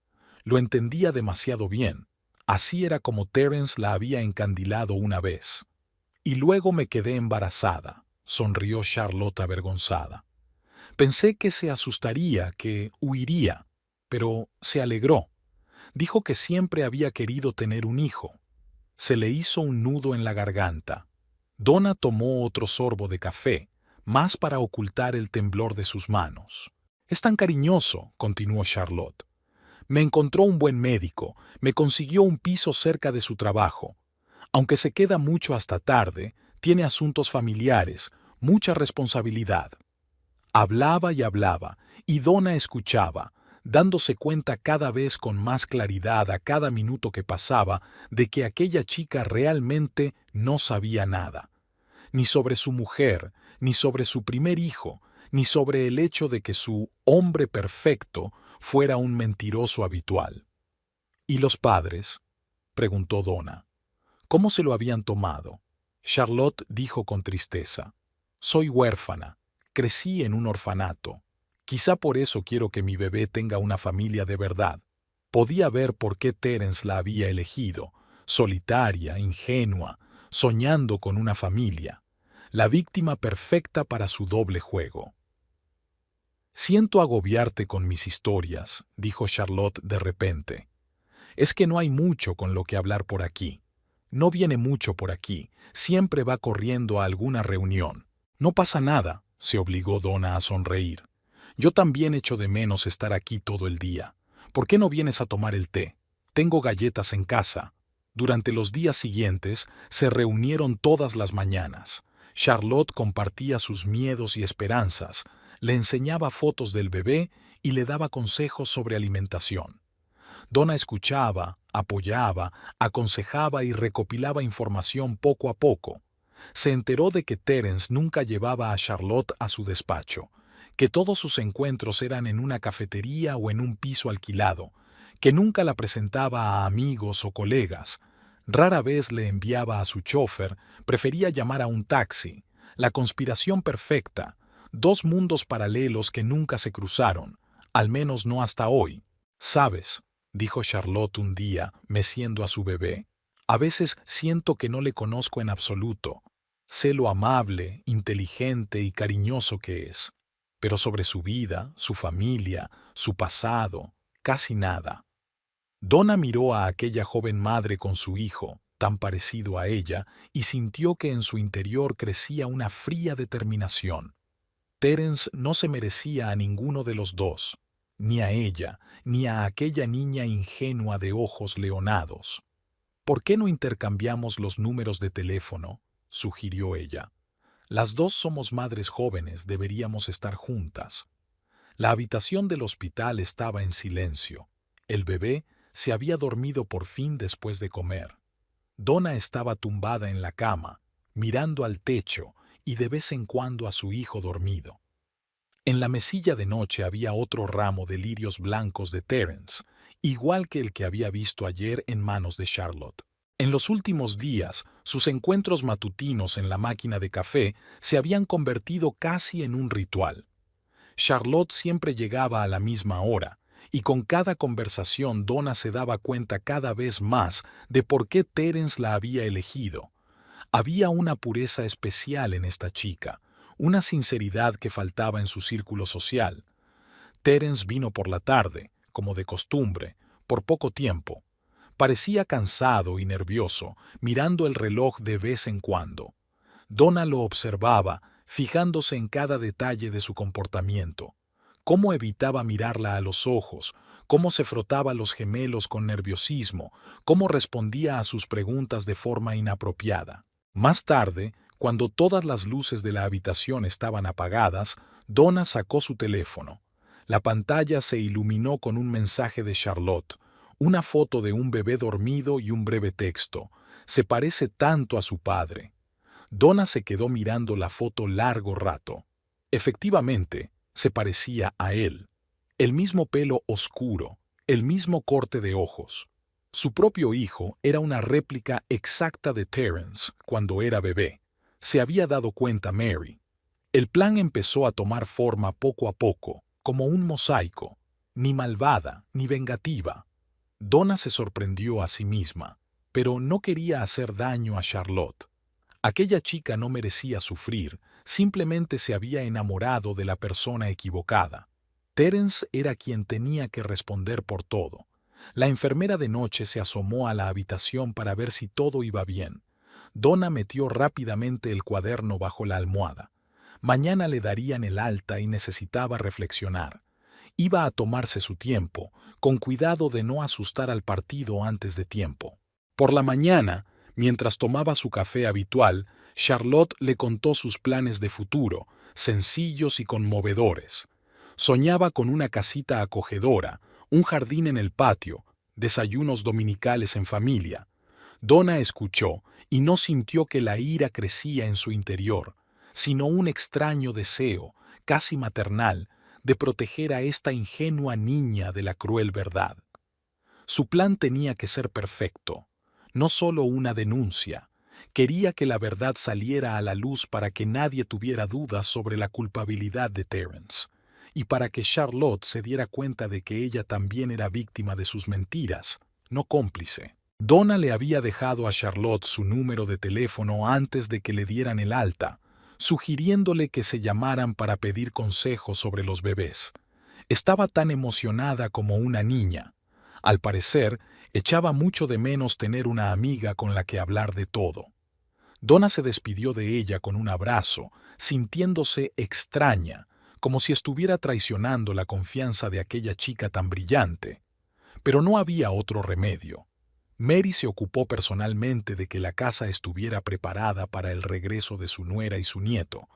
Lo entendía demasiado bien. Así era como Terence la había encandilado una vez. «Y luego me quedé embarazada», sonrió Charlotte avergonzada. «Pensé que se asustaría, que huiría, pero se alegró. Dijo que siempre había querido tener un hijo». Se le hizo un nudo en la garganta. Donna tomó otro sorbo de café, más para ocultar el temblor de sus manos. «Es tan cariñoso», continuó Charlotte. «Me encontró un buen médico, me consiguió un piso cerca de su trabajo. Aunque se queda mucho hasta tarde, tiene asuntos familiares, mucha responsabilidad». Hablaba y hablaba, y Donna escuchaba, dándose cuenta cada vez con más claridad a cada minuto que pasaba de que aquella chica realmente no sabía nada. Ni sobre su mujer, ni sobre su primer hijo, ni sobre el hecho de que su hombre perfecto fuera un mentiroso habitual. «¿Y los padres?», preguntó Donna. «¿Cómo se lo habían tomado?». Charlotte dijo con tristeza. «Soy huérfana. Crecí en un orfanato. Quizá por eso quiero que mi bebé tenga una familia de verdad». Podía ver por qué Terence la había elegido, solitaria, ingenua, soñando con una familia, la víctima perfecta para su doble juego. «Siento agobiarte con mis historias», dijo Charlotte de repente. «Es que no hay mucho con lo que hablar por aquí. No viene mucho por aquí, siempre va corriendo a alguna reunión». «No pasa nada», se obligó Donna a sonreír. «Yo también echo de menos estar aquí todo el día. ¿Por qué no vienes a tomar el té? Tengo galletas en casa. Durante los días siguientes se reunieron todas las mañanas. Charlotte compartía sus miedos y esperanzas, le enseñaba fotos del bebé y le daba consejos sobre alimentación. Donna escuchaba, apoyaba, aconsejaba y recopilaba información poco a poco. Se enteró de que Terence nunca llevaba a Charlotte a su despacho, que todos sus encuentros eran en una cafetería o en un piso alquilado, que nunca la presentaba a amigos o colegas. Rara vez le enviaba a su chofer, prefería llamar a un taxi. La conspiración perfecta, dos mundos paralelos que nunca se cruzaron, al menos no hasta hoy. ¿Sabes?, dijo Charlotte un día, meciendo a su bebé. A veces siento que no le conozco en absoluto. Sé lo amable, inteligente y cariñoso que es. Pero sobre su vida, su familia, su pasado, casi nada. Donna miró a aquella joven madre con su hijo, tan parecido a ella, y sintió que en su interior crecía una fría determinación. Terence no se merecía a ninguno de los dos, ni a ella, ni a aquella niña ingenua de ojos leonados. «¿Por qué no intercambiamos los números de teléfono?», sugirió ella. «Las dos somos madres jóvenes, deberíamos estar juntas». La habitación del hospital estaba en silencio. El bebé se había dormido por fin después de comer. Donna estaba tumbada en la cama, mirando al techo y de vez en cuando a su hijo dormido. En la mesilla de noche había otro ramo de lirios blancos de Terence, igual que el que había visto ayer en manos de Charlotte. En los últimos días, sus encuentros matutinos en la máquina de café se habían convertido casi en un ritual. Charlotte siempre llegaba a la misma hora, y con cada conversación Donna se daba cuenta cada vez más de por qué Terence la había elegido. Había una pureza especial en esta chica, una sinceridad que faltaba en su círculo social. Terence vino por la tarde, como de costumbre, por poco tiempo. Parecía cansado y nervioso, mirando el reloj de vez en cuando. Donna lo observaba, fijándose en cada detalle de su comportamiento. Cómo evitaba mirarla a los ojos, cómo se frotaba los gemelos con nerviosismo, cómo respondía a sus preguntas de forma inapropiada. Más tarde, cuando todas las luces de la habitación estaban apagadas, Donna sacó su teléfono. La pantalla se iluminó con un mensaje de Charlotte, una foto de un bebé dormido y un breve texto. «Se parece tanto a su padre». Donna se quedó mirando la foto largo rato. Efectivamente, se parecía a él. El mismo pelo oscuro, el mismo corte de ojos. Su propio hijo era una réplica exacta de Terence cuando era bebé. Se había dado cuenta Mary. El plan empezó a tomar forma poco a poco, como un mosaico, ni malvada ni vengativa. Donna se sorprendió a sí misma, pero no quería hacer daño a Charlotte. Aquella chica no merecía sufrir, simplemente se había enamorado de la persona equivocada. Terence era quien tenía que responder por todo. La enfermera de noche se asomó a la habitación para ver si todo iba bien. Donna metió rápidamente el cuaderno bajo la almohada. Mañana le darían el alta y necesitaba reflexionar. Iba a tomarse su tiempo, con cuidado de no asustar al partido antes de tiempo. Por la mañana, mientras tomaba su café habitual, Charlotte le contó sus planes de futuro, sencillos y conmovedores. Soñaba con una casita acogedora, un jardín en el patio, desayunos dominicales en familia. Donna escuchó y no sintió que la ira crecía en su interior, sino un extraño deseo, casi maternal, de proteger a esta ingenua niña de la cruel verdad. Su plan tenía que ser perfecto, no solo una denuncia. Quería que la verdad saliera a la luz para que nadie tuviera dudas sobre la culpabilidad de Terence, y para que Charlotte se diera cuenta de que ella también era víctima de sus mentiras, no cómplice. Donna le había dejado a Charlotte su número de teléfono antes de que le dieran el alta, sugiriéndole que se llamaran para pedir consejos sobre los bebés. Estaba tan emocionada como una niña. Al parecer, echaba mucho de menos tener una amiga con la que hablar de todo. Donna se despidió de ella con un abrazo, sintiéndose extraña, como si estuviera traicionando la confianza de aquella chica tan brillante. Pero no había otro remedio. Mary se ocupó personalmente de que la casa estuviera preparada para el regreso de su nuera y su nieto.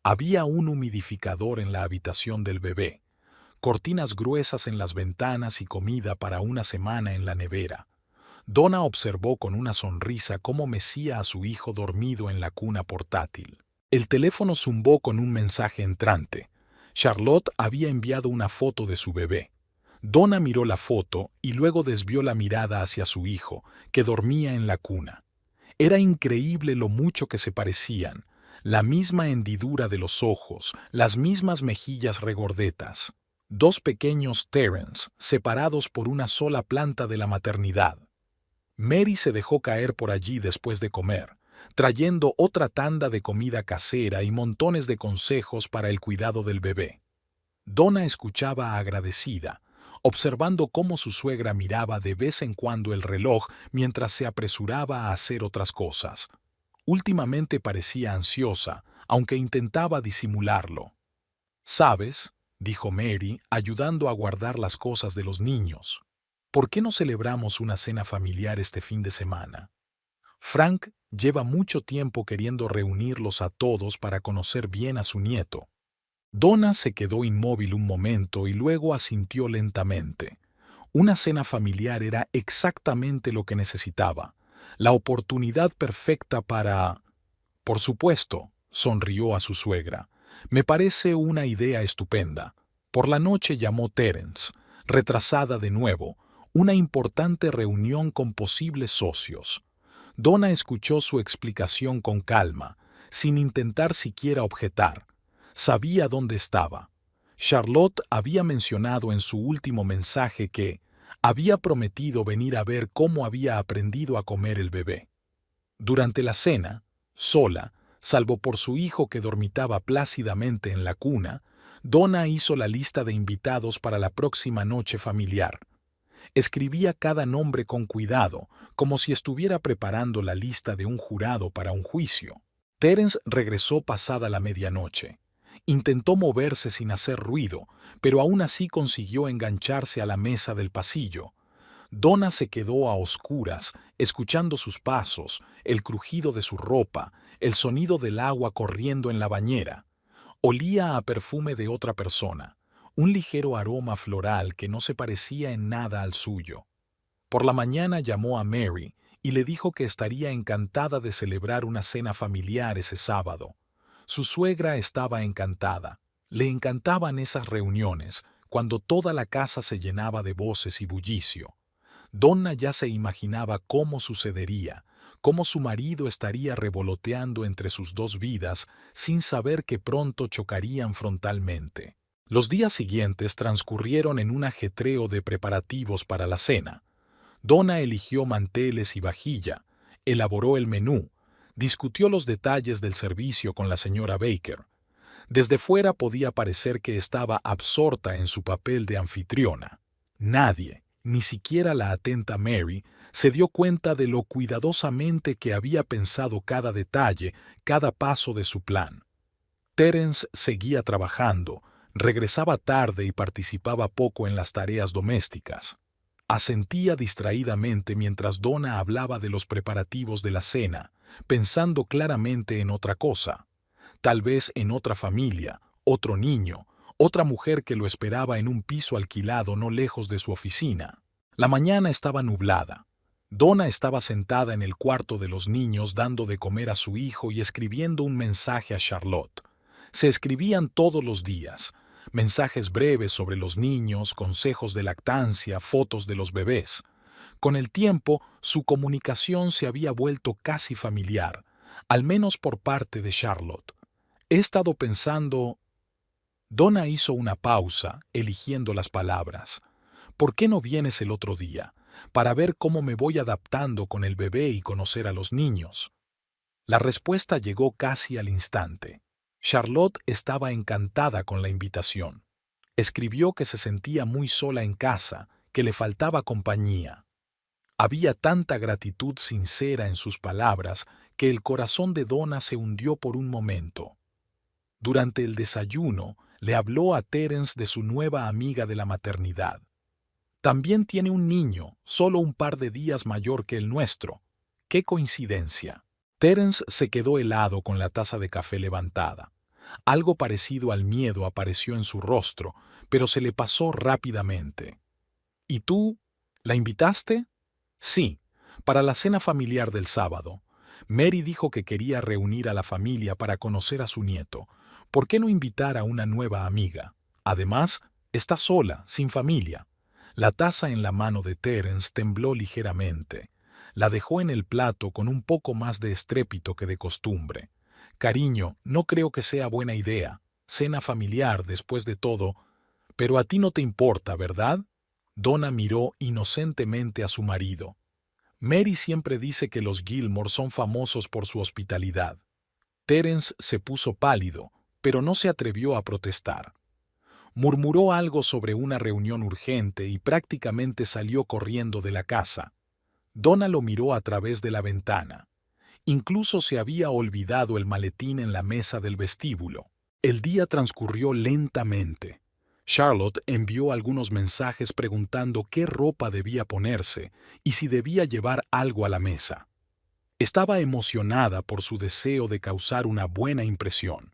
Había un humidificador en la habitación del bebé, cortinas gruesas en las ventanas y comida para una semana en la nevera. Donna observó con una sonrisa cómo mecía a su hijo dormido en la cuna portátil. El teléfono zumbó con un mensaje entrante. Charlotte había enviado una foto de su bebé. Donna miró la foto y luego desvió la mirada hacia su hijo, que dormía en la cuna. Era increíble lo mucho que se parecían, la misma hendidura de los ojos, las mismas mejillas regordetas. Dos pequeños Terence, separados por una sola planta de la maternidad. Mary se dejó caer por allí después de comer, trayendo otra tanda de comida casera y montones de consejos para el cuidado del bebé. Donna escuchaba agradecida, observando cómo su suegra miraba de vez en cuando el reloj mientras se apresuraba a hacer otras cosas. Últimamente parecía ansiosa, aunque intentaba disimularlo. «¿Sabes?», dijo Mary, ayudando a guardar las cosas de los niños. «¿Por qué no celebramos una cena familiar este fin de semana? Frank lleva mucho tiempo queriendo reunirlos a todos para conocer bien a su nieto». Donna se quedó inmóvil un momento y luego asintió lentamente. Una cena familiar era exactamente lo que necesitaba, la oportunidad perfecta para... «Por supuesto», sonrió a su suegra. «Me parece una idea estupenda». Por la noche llamó Terence, retrasada de nuevo, una importante reunión con posibles socios. Donna escuchó su explicación con calma, sin intentar siquiera objetar. Sabía dónde estaba. Charlotte había mencionado en su último mensaje que había prometido venir a ver cómo había aprendido a comer el bebé. Durante la cena, sola, salvo por su hijo que dormitaba plácidamente en la cuna, Donna hizo la lista de invitados para la próxima noche familiar. Escribía cada nombre con cuidado, como si estuviera preparando la lista de un jurado para un juicio. Terence regresó pasada la medianoche. Intentó moverse sin hacer ruido, pero aún así consiguió engancharse a la mesa del pasillo. Donna se quedó a oscuras, escuchando sus pasos, el crujido de su ropa, el sonido del agua corriendo en la bañera. Olía a perfume de otra persona, un ligero aroma floral que no se parecía en nada al suyo. Por la mañana llamó a Mary y le dijo que estaría encantada de celebrar una cena familiar ese sábado. Su suegra estaba encantada. Le encantaban esas reuniones, cuando toda la casa se llenaba de voces y bullicio. Donna ya se imaginaba cómo sucedería, cómo su marido estaría revoloteando entre sus dos vidas sin saber que pronto chocarían frontalmente. Los días siguientes transcurrieron en un ajetreo de preparativos para la cena. Donna eligió manteles y vajilla, elaboró el menú, discutió los detalles del servicio con la señora Baker. Desde fuera podía parecer que estaba absorta en su papel de anfitriona. Nadie, ni siquiera la atenta Mary, se dio cuenta de lo cuidadosamente que había pensado cada detalle, cada paso de su plan. Terence seguía trabajando, regresaba tarde y participaba poco en las tareas domésticas. Asentía distraídamente mientras Donna hablaba de los preparativos de la cena, pensando claramente en otra cosa. Tal vez en otra familia, otro niño, otra mujer que lo esperaba en un piso alquilado no lejos de su oficina. La mañana estaba nublada. Donna estaba sentada en el cuarto de los niños dando de comer a su hijo y escribiendo un mensaje a Charlotte. Se escribían todos los días, mensajes breves sobre los niños, consejos de lactancia, fotos de los bebés. Con el tiempo, su comunicación se había vuelto casi familiar, al menos por parte de Charlotte. He estado pensando... Donna hizo una pausa, eligiendo las palabras. ¿Por qué no vienes el otro día? Para ver cómo me voy adaptando con el bebé y conocer a los niños. La respuesta llegó casi al instante. Charlotte estaba encantada con la invitación. Escribió que se sentía muy sola en casa, que le faltaba compañía. Había tanta gratitud sincera en sus palabras que el corazón de Donna se hundió por un momento. Durante el desayuno, le habló a Terence de su nueva amiga de la maternidad. También tiene un niño, solo un par de días mayor que el nuestro. ¡Qué coincidencia! Terence se quedó helado con la taza de café levantada. Algo parecido al miedo apareció en su rostro, pero se le pasó rápidamente. ¿Y tú? ¿La invitaste? Sí, para la cena familiar del sábado. Mary dijo que quería reunir a la familia para conocer a su nieto. ¿Por qué no invitar a una nueva amiga? Además, está sola, sin familia. La taza en la mano de Terence tembló ligeramente. La dejó en el plato con un poco más de estrépito que de costumbre. Cariño, no creo que sea buena idea. Cena familiar, después de todo. Pero a ti no te importa, ¿verdad? Donna miró inocentemente a su marido. Mary siempre dice que los Gilmore son famosos por su hospitalidad. Terence se puso pálido, pero no se atrevió a protestar. Murmuró algo sobre una reunión urgente y prácticamente salió corriendo de la casa. Donna lo miró a través de la ventana. Incluso se había olvidado el maletín en la mesa del vestíbulo. El día transcurrió lentamente. Charlotte envió algunos mensajes preguntando qué ropa debía ponerse y si debía llevar algo a la mesa. Estaba emocionada por su deseo de causar una buena impresión.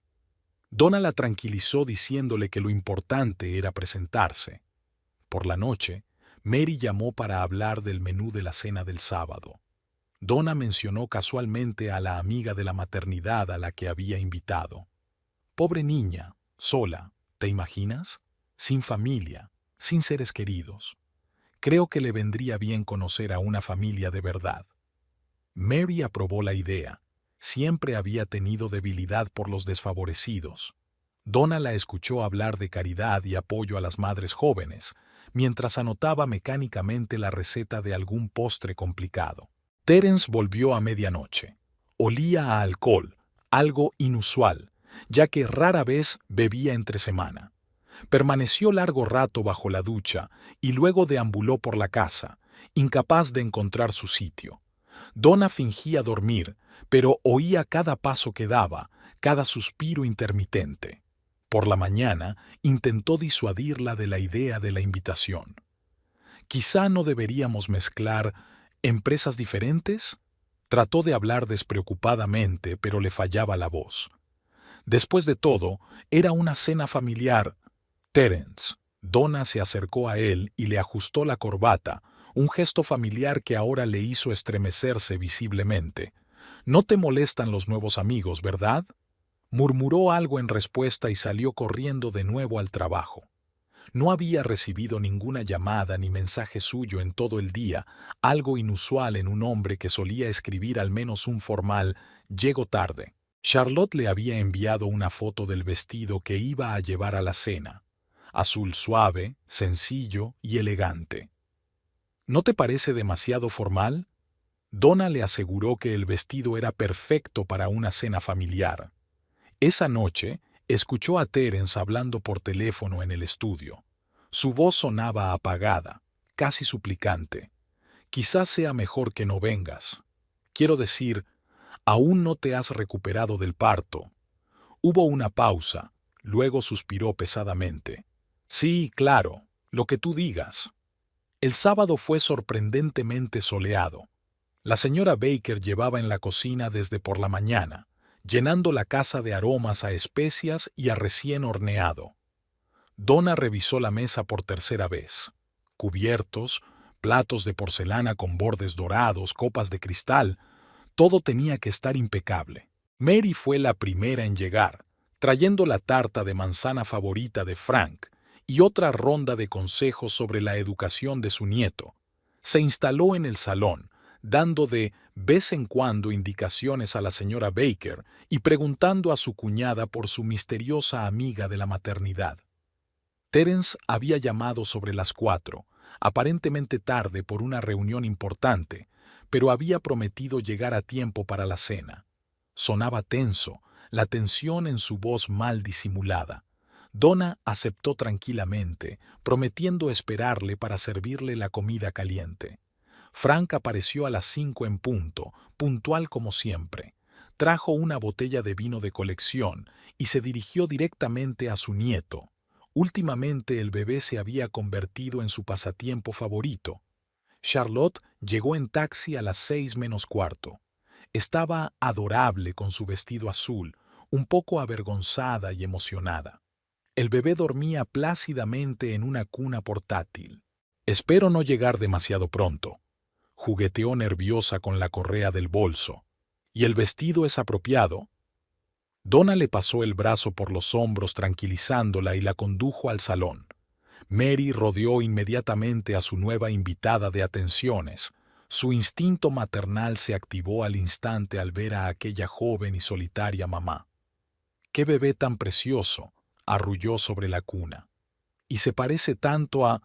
Donna la tranquilizó diciéndole que lo importante era presentarse. Por la noche, Mary llamó para hablar del menú de la cena del sábado. Donna mencionó casualmente a la amiga de la maternidad a la que había invitado. Pobre niña, sola, ¿te imaginas? Sin familia, sin seres queridos. Creo que le vendría bien conocer a una familia de verdad. Mary aprobó la idea. Siempre había tenido debilidad por los desfavorecidos. Donna la escuchó hablar de caridad y apoyo a las madres jóvenes, mientras anotaba mecánicamente la receta de algún postre complicado. Terence volvió a medianoche. Olía a alcohol, algo inusual, ya que rara vez bebía entre semana. Permaneció largo rato bajo la ducha y luego deambuló por la casa, incapaz de encontrar su sitio. Donna fingía dormir, pero oía cada paso que daba, cada suspiro intermitente. Por la mañana intentó disuadirla de la idea de la invitación. Quizá no deberíamos mezclar empresas diferentes. Trató de hablar despreocupadamente, pero le fallaba la voz. Después de todo, era una cena familiar. Terence. Donna se acercó a él y le ajustó la corbata, un gesto familiar que ahora le hizo estremecerse visiblemente. «No te molestan los nuevos amigos, ¿verdad?», murmuró algo en respuesta y salió corriendo de nuevo al trabajo. No había recibido ninguna llamada ni mensaje suyo en todo el día, algo inusual en un hombre que solía escribir al menos un formal «llego tarde». Charlotte le había enviado una foto del vestido que iba a llevar a la cena. Azul suave, sencillo y elegante. ¿No te parece demasiado formal? Donna le aseguró que el vestido era perfecto para una cena familiar. Esa noche, escuchó a Terence hablando por teléfono en el estudio. Su voz sonaba apagada, casi suplicante. «Quizás sea mejor que no vengas. Quiero decir, aún no te has recuperado del parto». Hubo una pausa, luego suspiró pesadamente. «Sí, claro, lo que tú digas». El sábado fue sorprendentemente soleado. La señora Baker llevaba en la cocina desde por la mañana, llenando la casa de aromas a especias y a recién horneado. Donna revisó la mesa por tercera vez. Cubiertos, platos de porcelana con bordes dorados, copas de cristal, todo tenía que estar impecable. Mary fue la primera en llegar, trayendo la tarta de manzana favorita de Frank y otra ronda de consejos sobre la educación de su nieto. Se instaló en el salón, dando de vez en cuando indicaciones a la señora Baker y preguntando a su cuñada por su misteriosa amiga de la maternidad. Terence había llamado sobre las 4, aparentemente tarde por una reunión importante, pero había prometido llegar a tiempo para la cena. Sonaba tenso, la tensión en su voz mal disimulada. Donna aceptó tranquilamente, prometiendo esperarle para servirle la comida caliente. Frank apareció a las 5 en punto, puntual como siempre. Trajo una botella de vino de colección y se dirigió directamente a su nieto. Últimamente el bebé se había convertido en su pasatiempo favorito. Charlotte llegó en taxi a las 6:45. Estaba adorable con su vestido azul, un poco avergonzada y emocionada. El bebé dormía plácidamente en una cuna portátil. Espero no llegar demasiado pronto. Jugueteó nerviosa con la correa del bolso. ¿Y el vestido es apropiado? Donna le pasó el brazo por los hombros tranquilizándola y la condujo al salón. Mary rodeó inmediatamente a su nueva invitada de atenciones. Su instinto maternal se activó al instante al ver a aquella joven y solitaria mamá. ¡Qué bebé tan precioso!, arrulló sobre la cuna. Y se parece tanto a...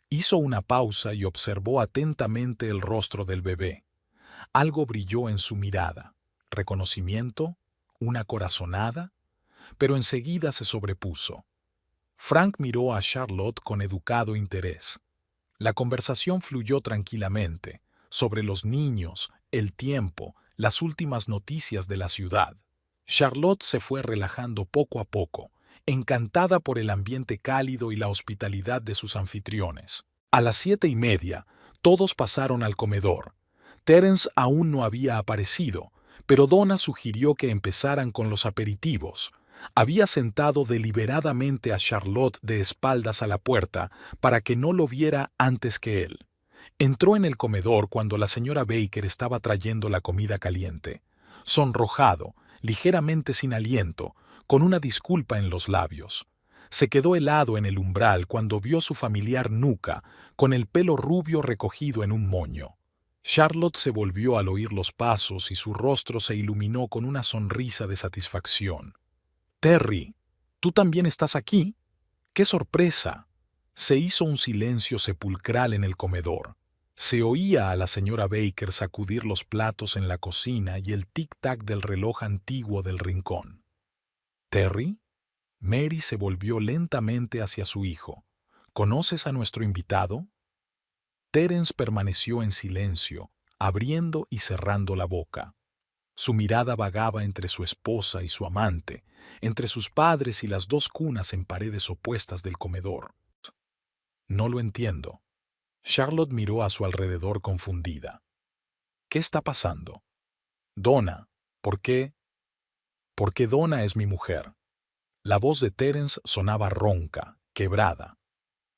Hizo una pausa y observó atentamente el rostro del bebé. Algo brilló en su mirada. ¿Reconocimiento? ¿Una corazonada? Pero enseguida se sobrepuso. Frank miró a Charlotte con educado interés. La conversación fluyó tranquilamente, sobre los niños, el tiempo, las últimas noticias de la ciudad. Charlotte se fue relajando poco a poco, encantada por el ambiente cálido y la hospitalidad de sus anfitriones. A las 7:30, todos pasaron al comedor. Terence aún no había aparecido, pero Donna sugirió que empezaran con los aperitivos. Había sentado deliberadamente a Charlotte de espaldas a la puerta para que no lo viera antes que él. Entró en el comedor cuando la señora Baker estaba trayendo la comida caliente. Sonrojado, ligeramente sin aliento, con una disculpa en los labios. Se quedó helado en el umbral cuando vio su familiar nuca, con el pelo rubio recogido en un moño. Charlotte se volvió al oír los pasos y su rostro se iluminó con una sonrisa de satisfacción. «Terry, ¿tú también estás aquí? ¡Qué sorpresa!». Se hizo un silencio sepulcral en el comedor. Se oía a la señora Baker sacudir los platos en la cocina y el tic-tac del reloj antiguo del rincón. «¿Terry?». Mary se volvió lentamente hacia su hijo. «¿Conoces a nuestro invitado?». Terence permaneció en silencio, abriendo y cerrando la boca. Su mirada vagaba entre su esposa y su amante, entre sus padres y las dos cunas en paredes opuestas del comedor. «No lo entiendo». Charlotte miró a su alrededor confundida. «¿Qué está pasando?». «Donna, ¿por qué?». «Porque Donna es mi mujer». La voz de Terence sonaba ronca, quebrada.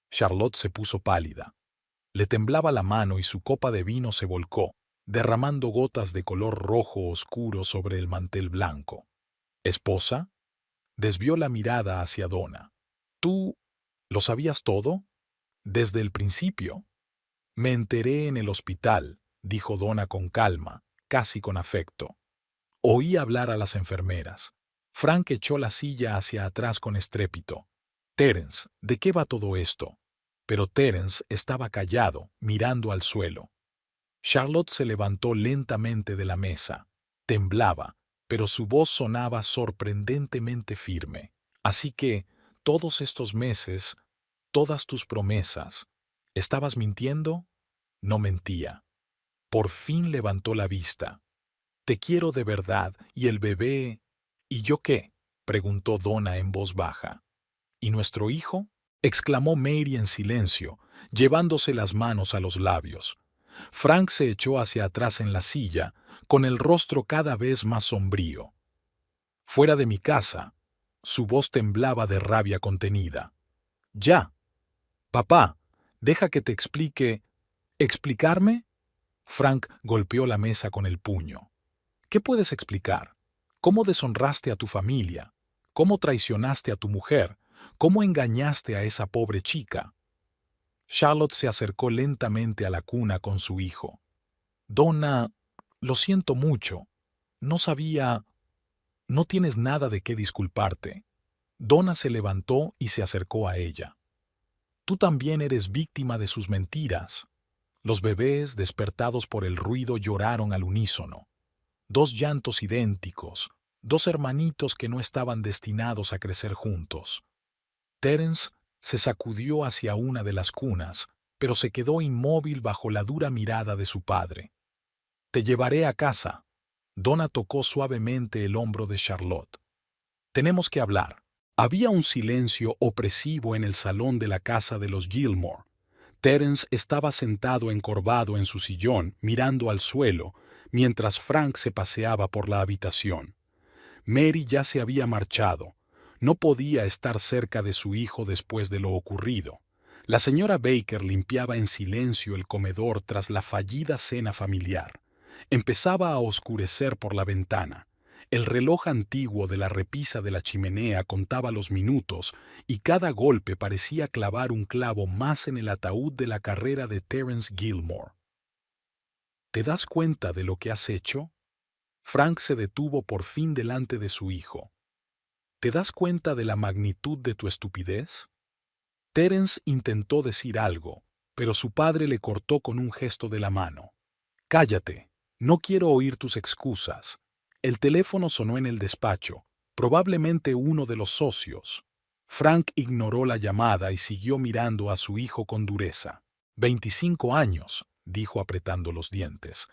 Charlotte se puso pálida. Le temblaba la mano y su copa de vino se volcó, derramando gotas de color rojo oscuro sobre el mantel blanco. «¿Esposa?». Desvió la mirada hacia Donna. «¿Tú lo sabías todo? ¿Desde el principio?». «Me enteré en el hospital», dijo Donna con calma, casi con afecto. Oí hablar a las enfermeras. Frank echó la silla hacia atrás con estrépito. «Terence, ¿de qué va todo esto?». Pero Terence estaba callado, mirando al suelo. Charlotte se levantó lentamente de la mesa. Temblaba, pero su voz sonaba sorprendentemente firme. «Así que, todos estos meses, todas tus promesas, ¿estabas mintiendo?». No mentía. Por fin levantó la vista. «Te quiero de verdad, y el bebé...». «¿Y yo qué?», preguntó Donna en voz baja. «¿Y nuestro hijo?», exclamó Mary en silencio, llevándose las manos a los labios. Frank se echó hacia atrás en la silla, con el rostro cada vez más sombrío. «Fuera de mi casa». Su voz temblaba de rabia contenida. «Ya. Papá, deja que te explique». «¿Explicarme?». Frank golpeó la mesa con el puño. «¿Qué puedes explicar? ¿Cómo deshonraste a tu familia? ¿Cómo traicionaste a tu mujer? ¿Cómo engañaste a esa pobre chica?». Charlotte se acercó lentamente a la cuna con su hijo. «Donna, lo siento mucho. No sabía... No tienes nada de qué disculparte». Donna se levantó y se acercó a ella. «Tú también eres víctima de sus mentiras». Los bebés, despertados por el ruido, lloraron al unísono. Dos llantos idénticos, dos hermanitos que no estaban destinados a crecer juntos. Terence se sacudió hacia una de las cunas, pero se quedó inmóvil bajo la dura mirada de su padre. «Te llevaré a casa». Donna tocó suavemente el hombro de Charlotte. «Tenemos que hablar». Había un silencio opresivo en el salón de la casa de los Gilmore. Terence estaba sentado encorvado en su sillón, mirando al suelo, mientras Frank se paseaba por la habitación. Mary ya se había marchado. No podía estar cerca de su hijo después de lo ocurrido. La señora Baker limpiaba en silencio el comedor tras la fallida cena familiar. Empezaba a oscurecer por la ventana. El reloj antiguo de la repisa de la chimenea contaba los minutos y cada golpe parecía clavar un clavo más en el ataúd de la carrera de Terence Gilmore. ¿Te das cuenta de lo que has hecho? Frank se detuvo por fin delante de su hijo. ¿Te das cuenta de la magnitud de tu estupidez? Terence intentó decir algo, pero su padre le cortó con un gesto de la mano. Cállate, no quiero oír tus excusas. El teléfono sonó en el despacho, probablemente uno de los socios. Frank ignoró la llamada y siguió mirando a su hijo con dureza. 25 años, dijo apretando los dientes.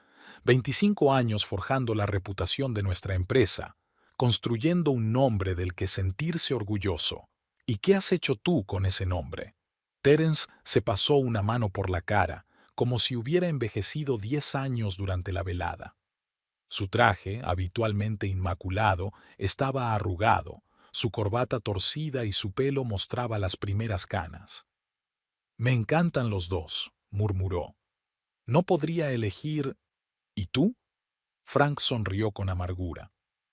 25 años forjando la reputación de nuestra empresa, construyendo un nombre del que sentirse orgulloso. ¿Y qué has hecho tú con ese nombre? Terence se pasó una mano por la cara, como si hubiera envejecido 10 años durante la velada. Su traje, habitualmente inmaculado, estaba arrugado, su corbata torcida y su pelo mostraba las primeras canas. «Me encantan los dos», murmuró. «No podría elegir... ¿Y tú?» Frank sonrió con amargura.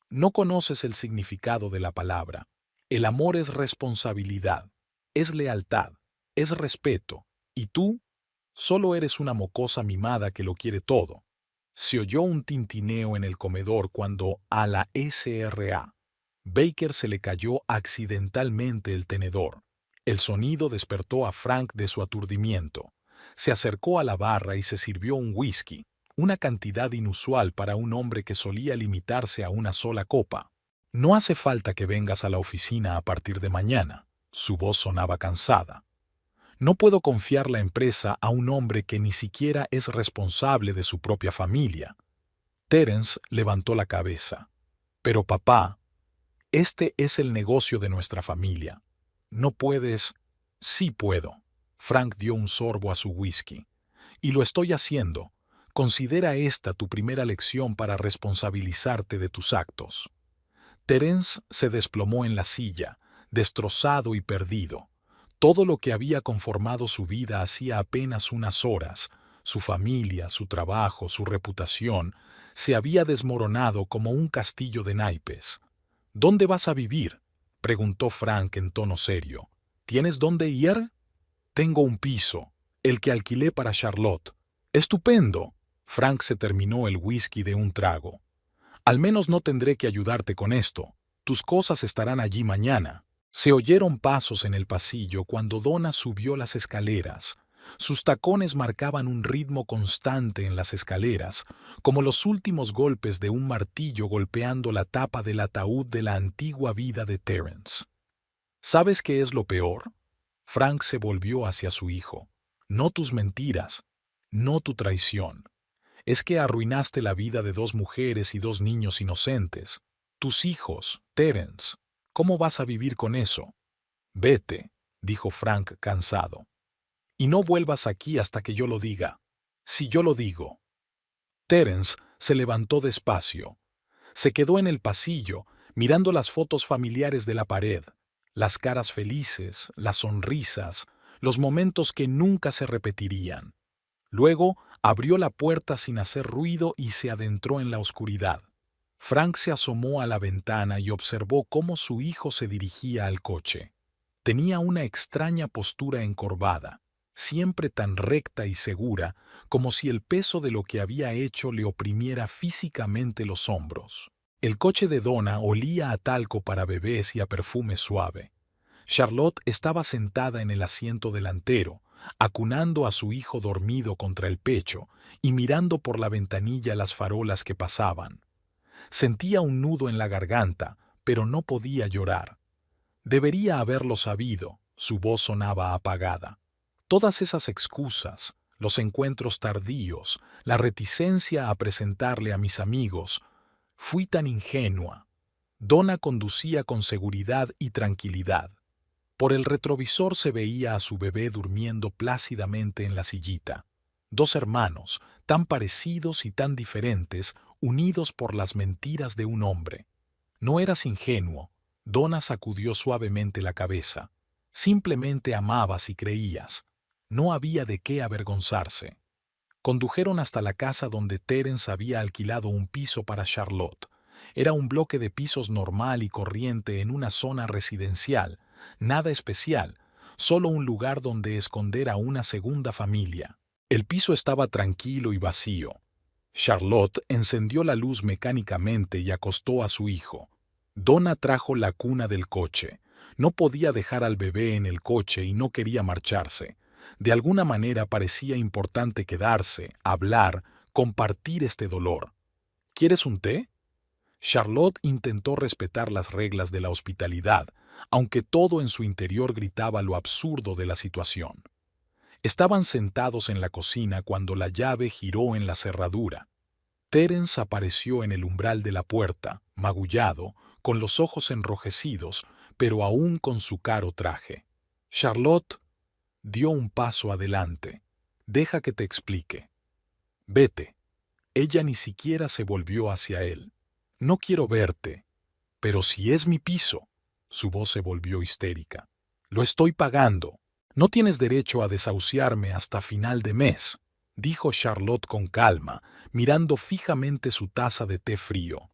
«No conoces el significado de la palabra. El amor es responsabilidad, es lealtad, es respeto. ¿Y tú? Solo eres una mocosa mimada que lo quiere todo». Se oyó un tintineo en el comedor cuando, a la SRA, Baker se le cayó accidentalmente el tenedor. El sonido despertó a Frank de su aturdimiento. Se acercó a la barra y se sirvió un whisky, una cantidad inusual para un hombre que solía limitarse a una sola copa. «No hace falta que vengas a la oficina a partir de mañana». Su voz sonaba cansada. «No puedo confiar la empresa a un hombre que ni siquiera es responsable de su propia familia». Terence levantó la cabeza. «Pero papá, este es el negocio de nuestra familia. No puedes...» «Sí puedo». Frank dio un sorbo a su whisky. «Y lo estoy haciendo. Considera esta tu primera lección para responsabilizarte de tus actos». Terence se desplomó en la silla, destrozado y perdido. Todo lo que había conformado su vida hacía apenas unas horas, su familia, su trabajo, su reputación, se había desmoronado como un castillo de naipes. «¿Dónde vas a vivir?», preguntó Frank en tono serio. «¿Tienes dónde ir?» «Tengo un piso, el que alquilé para Charlotte». «Estupendo». Frank se terminó el whisky de un trago. «Al menos no tendré que ayudarte con esto. Tus cosas estarán allí mañana». Se oyeron pasos en el pasillo cuando Donna subió las escaleras. Sus tacones marcaban un ritmo constante en las escaleras, como los últimos golpes de un martillo golpeando la tapa del ataúd de la antigua vida de Terence. «¿Sabes qué es lo peor?» Frank se volvió hacia su hijo. «No tus mentiras, no tu traición. Es que arruinaste la vida de 2 mujeres y 2 niños inocentes. Tus hijos, Terence. ¿Cómo vas a vivir con eso?» «Vete», dijo Frank cansado. «Y no vuelvas aquí hasta que yo lo diga». «Si yo lo digo». Terence se levantó despacio. Se quedó en el pasillo, mirando las fotos familiares de la pared, las caras felices, las sonrisas, los momentos que nunca se repetirían. Luego abrió la puerta sin hacer ruido y se adentró en la oscuridad. Frank se asomó a la ventana y observó cómo su hijo se dirigía al coche. Tenía una extraña postura encorvada, siempre tan recta y segura, como si el peso de lo que había hecho le oprimiera físicamente los hombros. El coche de Donna olía a talco para bebés y a perfume suave. Charlotte estaba sentada en el asiento delantero, acunando a su hijo dormido contra el pecho y mirando por la ventanilla las farolas que pasaban. Sentía un nudo en la garganta, pero no podía llorar. Debería haberlo sabido, su voz sonaba apagada. Todas esas excusas, los encuentros tardíos, la reticencia a presentarle a mis amigos. Fui tan ingenua. Donna conducía con seguridad y tranquilidad. Por el retrovisor se veía a su bebé durmiendo plácidamente en la sillita. Dos hermanos, tan parecidos y tan diferentes, unidos por las mentiras de un hombre. No eras ingenuo. Donna sacudió suavemente la cabeza. Simplemente amabas y creías. No había de qué avergonzarse. Condujeron hasta la casa donde Terence había alquilado un piso para Charlotte. Era un bloque de pisos normal y corriente en una zona residencial, nada especial, solo un lugar donde esconder a una segunda familia. El piso estaba tranquilo y vacío. Charlotte encendió la luz mecánicamente y acostó a su hijo. Donna trajo la cuna del coche. No podía dejar al bebé en el coche y no quería marcharse. De alguna manera parecía importante quedarse, hablar, compartir este dolor. ¿Quieres un té? Charlotte intentó respetar las reglas de la hospitalidad, aunque todo en su interior gritaba lo absurdo de la situación. Estaban sentados en la cocina cuando la llave giró en la cerradura. Terence apareció en el umbral de la puerta, magullado, con los ojos enrojecidos, pero aún con su caro traje. Charlotte dio un paso adelante. Deja que te explique. Vete. Ella ni siquiera se volvió hacia él. No quiero verte. Pero si es mi piso. Su voz se volvió histérica. Lo estoy pagando. No tienes derecho a desahuciarme hasta final de mes, dijo Charlotte con calma, mirando fijamente su taza de té frío.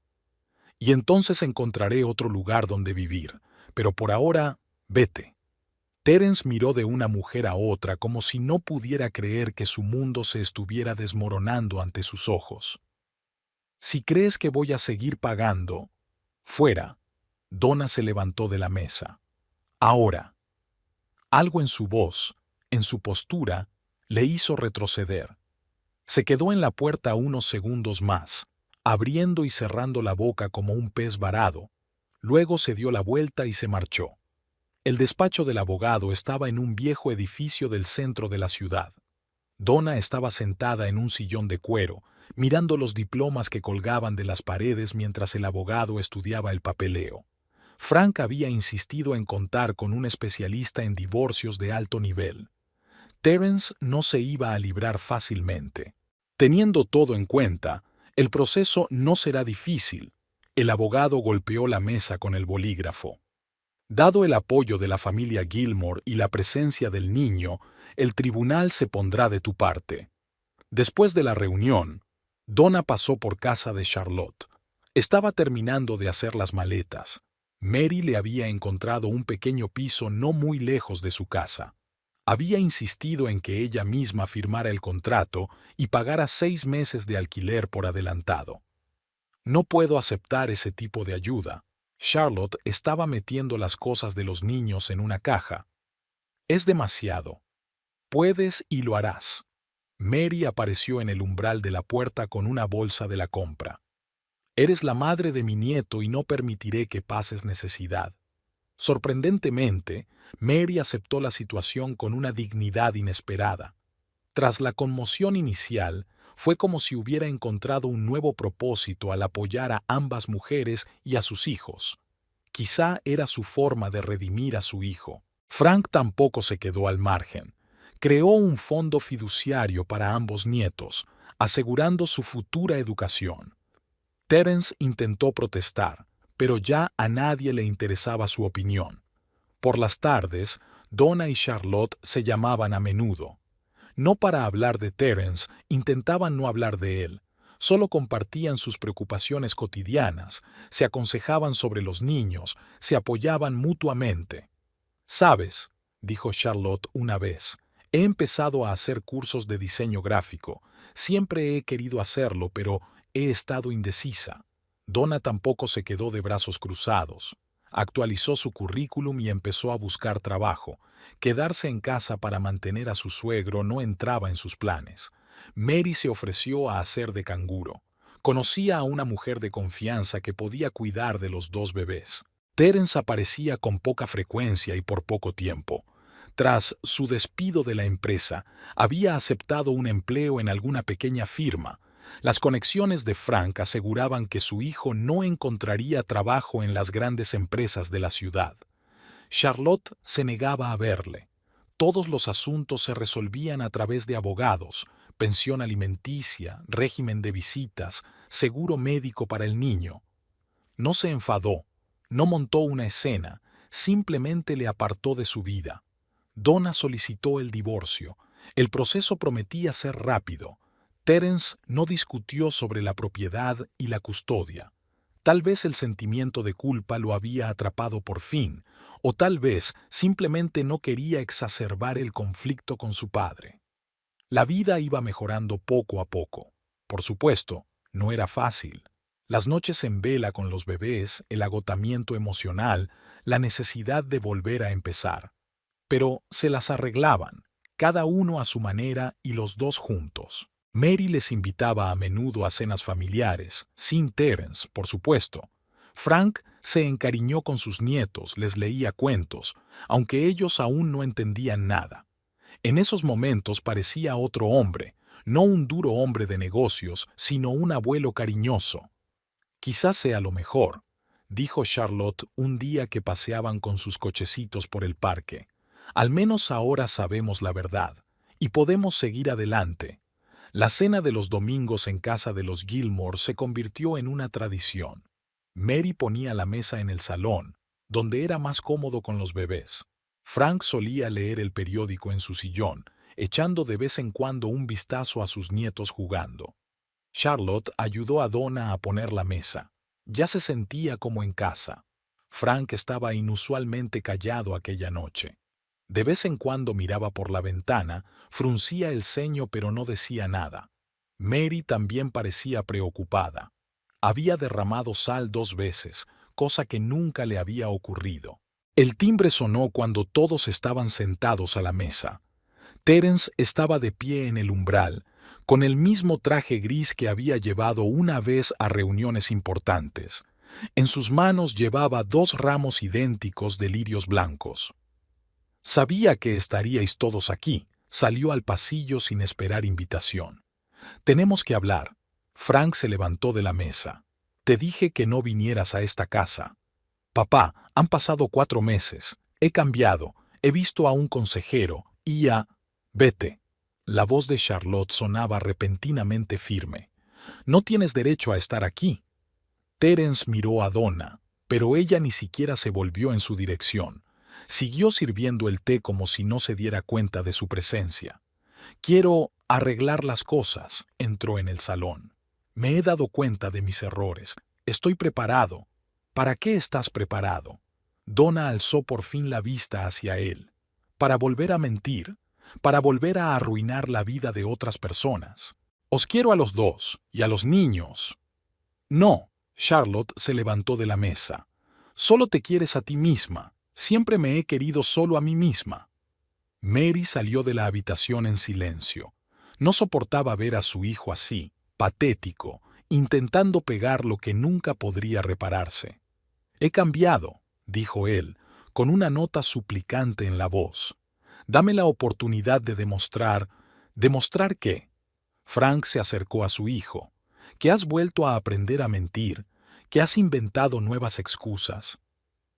Y entonces encontraré otro lugar donde vivir, pero por ahora, vete. Terence miró de una mujer a otra como si no pudiera creer que su mundo se estuviera desmoronando ante sus ojos. Si crees que voy a seguir pagando, fuera. Donna se levantó de la mesa. Ahora. Algo en su voz, en su postura, le hizo retroceder. Se quedó en la puerta unos segundos más, abriendo y cerrando la boca como un pez varado. Luego se dio la vuelta y se marchó. El despacho del abogado estaba en un viejo edificio del centro de la ciudad. Donna estaba sentada en un sillón de cuero, mirando los diplomas que colgaban de las paredes mientras el abogado estudiaba el papeleo. Frank había insistido en contar con un especialista en divorcios de alto nivel. Terence no se iba a librar fácilmente. Teniendo todo en cuenta, el proceso no será difícil. El abogado golpeó la mesa con el bolígrafo. Dado el apoyo de la familia Gilmore y la presencia del niño, el tribunal se pondrá de tu parte. Después de la reunión, Donna pasó por casa de Charlotte. Estaba terminando de hacer las maletas. Mary le había encontrado un pequeño piso no muy lejos de su casa. Había insistido en que ella misma firmara el contrato y pagara 6 meses de alquiler por adelantado. No puedo aceptar ese tipo de ayuda. Charlotte estaba metiendo las cosas de los niños en una caja. Es demasiado. Puedes y lo harás. Mary apareció en el umbral de la puerta con una bolsa de la compra. Eres la madre de mi nieto y no permitiré que pases necesidad. Sorprendentemente, Mary aceptó la situación con una dignidad inesperada. Tras la conmoción inicial, fue como si hubiera encontrado un nuevo propósito al apoyar a ambas mujeres y a sus hijos. Quizá era su forma de redimir a su hijo. Frank tampoco se quedó al margen. Creó un fondo fiduciario para ambos nietos, asegurando su futura educación. Terence intentó protestar, pero ya a nadie le interesaba su opinión. Por las tardes, Donna y Charlotte se llamaban a menudo. No para hablar de Terence, intentaban no hablar de él. Solo compartían sus preocupaciones cotidianas, se aconsejaban sobre los niños, se apoyaban mutuamente. «¿Sabes?», dijo Charlotte una vez, «he empezado a hacer cursos de diseño gráfico. Siempre he querido hacerlo, pero he estado indecisa». Donna tampoco se quedó de brazos cruzados. Actualizó su currículum y empezó a buscar trabajo. Quedarse en casa para mantener a su suegro no entraba en sus planes. Mary se ofreció a hacer de canguro. Conocía a una mujer de confianza que podía cuidar de los 2 bebés. Terence aparecía con poca frecuencia y por poco tiempo. Tras su despido de la empresa, había aceptado un empleo en alguna pequeña firma. Las conexiones de Frank aseguraban que su hijo no encontraría trabajo en las grandes empresas de la ciudad. Charlotte se negaba a verle. Todos los asuntos se resolvían a través de abogados, pensión alimenticia, régimen de visitas, seguro médico para el niño. No se enfadó, no montó una escena, simplemente le apartó de su vida. Donna solicitó el divorcio. El proceso prometía ser rápido. Terence no discutió sobre la propiedad y la custodia. Tal vez el sentimiento de culpa lo había atrapado por fin, o tal vez simplemente no quería exacerbar el conflicto con su padre. La vida iba mejorando poco a poco. Por supuesto, no era fácil. Las noches en vela con los bebés, el agotamiento emocional, la necesidad de volver a empezar. Pero se las arreglaban, cada uno a su manera y los dos juntos. Mary les invitaba a menudo a cenas familiares, sin Terence, por supuesto. Frank se encariñó con sus nietos, les leía cuentos, aunque ellos aún no entendían nada. En esos momentos parecía otro hombre, no un duro hombre de negocios, sino un abuelo cariñoso. Quizás sea lo mejor, dijo Charlotte un día que paseaban con sus cochecitos por el parque. Al menos ahora sabemos la verdad, y podemos seguir adelante. La cena de los domingos en casa de los Gilmore se convirtió en una tradición. Mary ponía la mesa en el salón, donde era más cómodo con los bebés. Frank solía leer el periódico en su sillón, echando de vez en cuando un vistazo a sus nietos jugando. Charlotte ayudó a Donna a poner la mesa. Ya se sentía como en casa. Frank estaba inusualmente callado aquella noche. De vez en cuando miraba por la ventana, fruncía el ceño pero no decía nada. Mary también parecía preocupada. Había derramado sal 2 veces, cosa que nunca le había ocurrido. El timbre sonó cuando todos estaban sentados a la mesa. Terence estaba de pie en el umbral, con el mismo traje gris que había llevado una vez a reuniones importantes. En sus manos llevaba 2 ramos idénticos de lirios blancos. Sabía que estaríais todos aquí. Salió al pasillo sin esperar invitación. Tenemos que hablar. Frank se levantó de la mesa. Te dije que no vinieras a esta casa. Papá, han pasado 4 meses. He cambiado. He visto a un consejero y a... Vete. La voz de Charlotte sonaba repentinamente firme. No tienes derecho a estar aquí. Terence miró a Donna, pero ella ni siquiera se volvió en su dirección. Siguió sirviendo el té como si no se diera cuenta de su presencia. Quiero arreglar las cosas, entró en el salón. Me he dado cuenta de mis errores. Estoy preparado. ¿Para qué estás preparado? Donna alzó por fin la vista hacia él. Para volver a mentir, para volver a arruinar la vida de otras personas. Os quiero a los dos, y a los niños. No, Charlotte se levantó de la mesa. Solo te quieres a ti misma. Siempre me he querido solo a mí misma. Mary salió de la habitación en silencio. No soportaba ver a su hijo así, patético, intentando pegar lo que nunca podría repararse. He cambiado, dijo él, con una nota suplicante en la voz. Dame la oportunidad de demostrar... ¿Demostrar qué? Frank se acercó a su hijo. Que has vuelto a aprender a mentir, que has inventado nuevas excusas.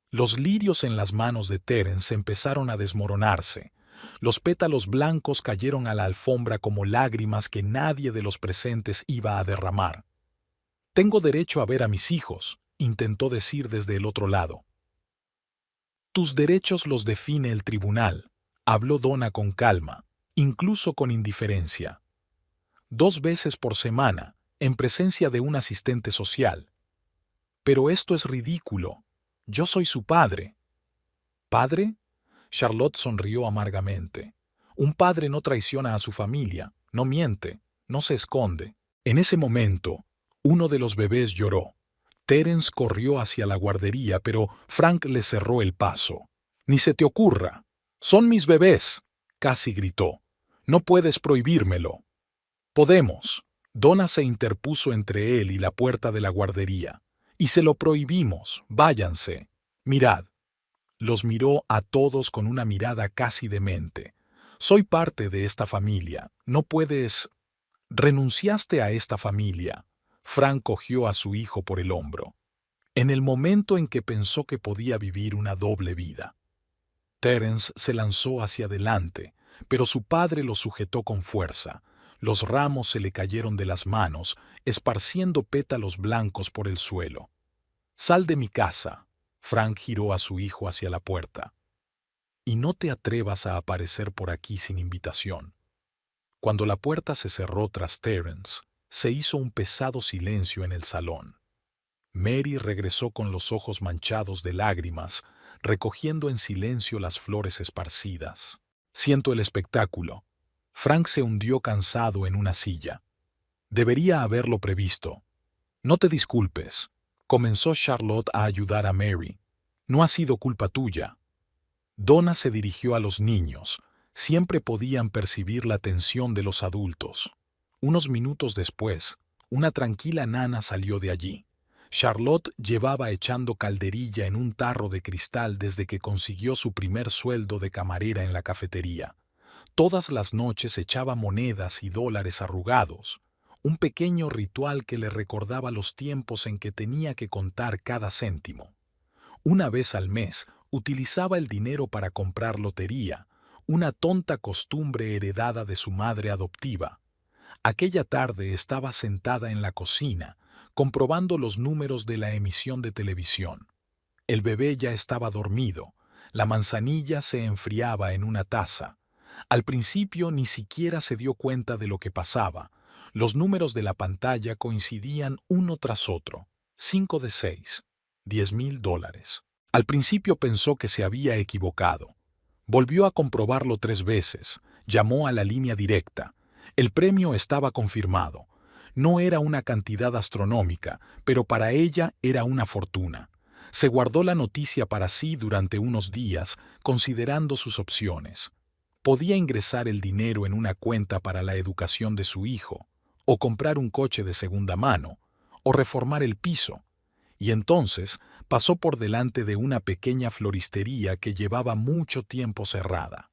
Los lirios en las manos de Terence empezaron a desmoronarse. Los pétalos blancos cayeron a la alfombra como lágrimas que nadie de los presentes iba a derramar. Tengo derecho a ver a mis hijos, intentó decir desde el otro lado. Tus derechos los define el tribunal, habló Donna con calma, incluso con indiferencia. 2 veces por semana, en presencia de un asistente social. Pero esto es ridículo. Yo soy su padre. ¿Padre? Charlotte sonrió amargamente. Un padre no traiciona a su familia, no miente, no se esconde. En ese momento, uno de los bebés lloró. Terence corrió hacia la guardería, pero Frank le cerró el paso. Ni se te ocurra. Son mis bebés, casi gritó. No puedes prohibírmelo. Podemos. Donna se interpuso entre él y la puerta de la guardería. Y se lo prohibimos, váyanse. Mirad. Los miró a todos con una mirada casi demente. Soy parte de esta familia, no puedes... Renunciaste a esta familia. Frank cogió a su hijo por el hombro, en el momento en que pensó que podía vivir una doble vida. Terence se lanzó hacia adelante, pero su padre lo sujetó con fuerza. Los ramos se le cayeron de las manos, esparciendo pétalos blancos por el suelo. «Sal de mi casa». Frank giró a su hijo hacia la puerta. «Y no te atrevas a aparecer por aquí sin invitación». Cuando la puerta se cerró tras Terence, se hizo un pesado silencio en el salón. Mary regresó con los ojos manchados de lágrimas, recogiendo en silencio las flores esparcidas. «Siento el espectáculo». Frank se hundió cansado en una silla. «Debería haberlo previsto». «No te disculpes», comenzó Charlotte a ayudar a Mary. «No ha sido culpa tuya». Donna se dirigió a los niños. Siempre podían percibir la tensión de los adultos. Unos minutos después, una tranquila nana salió de allí. Charlotte llevaba echando calderilla en un tarro de cristal desde que consiguió su primer sueldo de camarera en la cafetería. Todas las noches echaba monedas y dólares arrugados, un pequeño ritual que le recordaba los tiempos en que tenía que contar cada céntimo. Una vez al mes, utilizaba el dinero para comprar lotería, una tonta costumbre heredada de su madre adoptiva. Aquella tarde estaba sentada en la cocina, comprobando los números de la emisión de televisión. El bebé ya estaba dormido, la manzanilla se enfriaba en una taza. Al principio ni siquiera se dio cuenta de lo que pasaba. Los números de la pantalla coincidían uno tras otro. 5 de 6. $10,000. Al principio pensó que se había equivocado. Volvió a comprobarlo 3 veces. Llamó a la línea directa. El premio estaba confirmado. No era una cantidad astronómica, pero para ella era una fortuna. Se guardó la noticia para sí durante unos días, considerando sus opciones. Podía ingresar el dinero en una cuenta para la educación de su hijo, o comprar un coche de segunda mano, o reformar el piso. Y entonces pasó por delante de una pequeña floristería que llevaba mucho tiempo cerrada.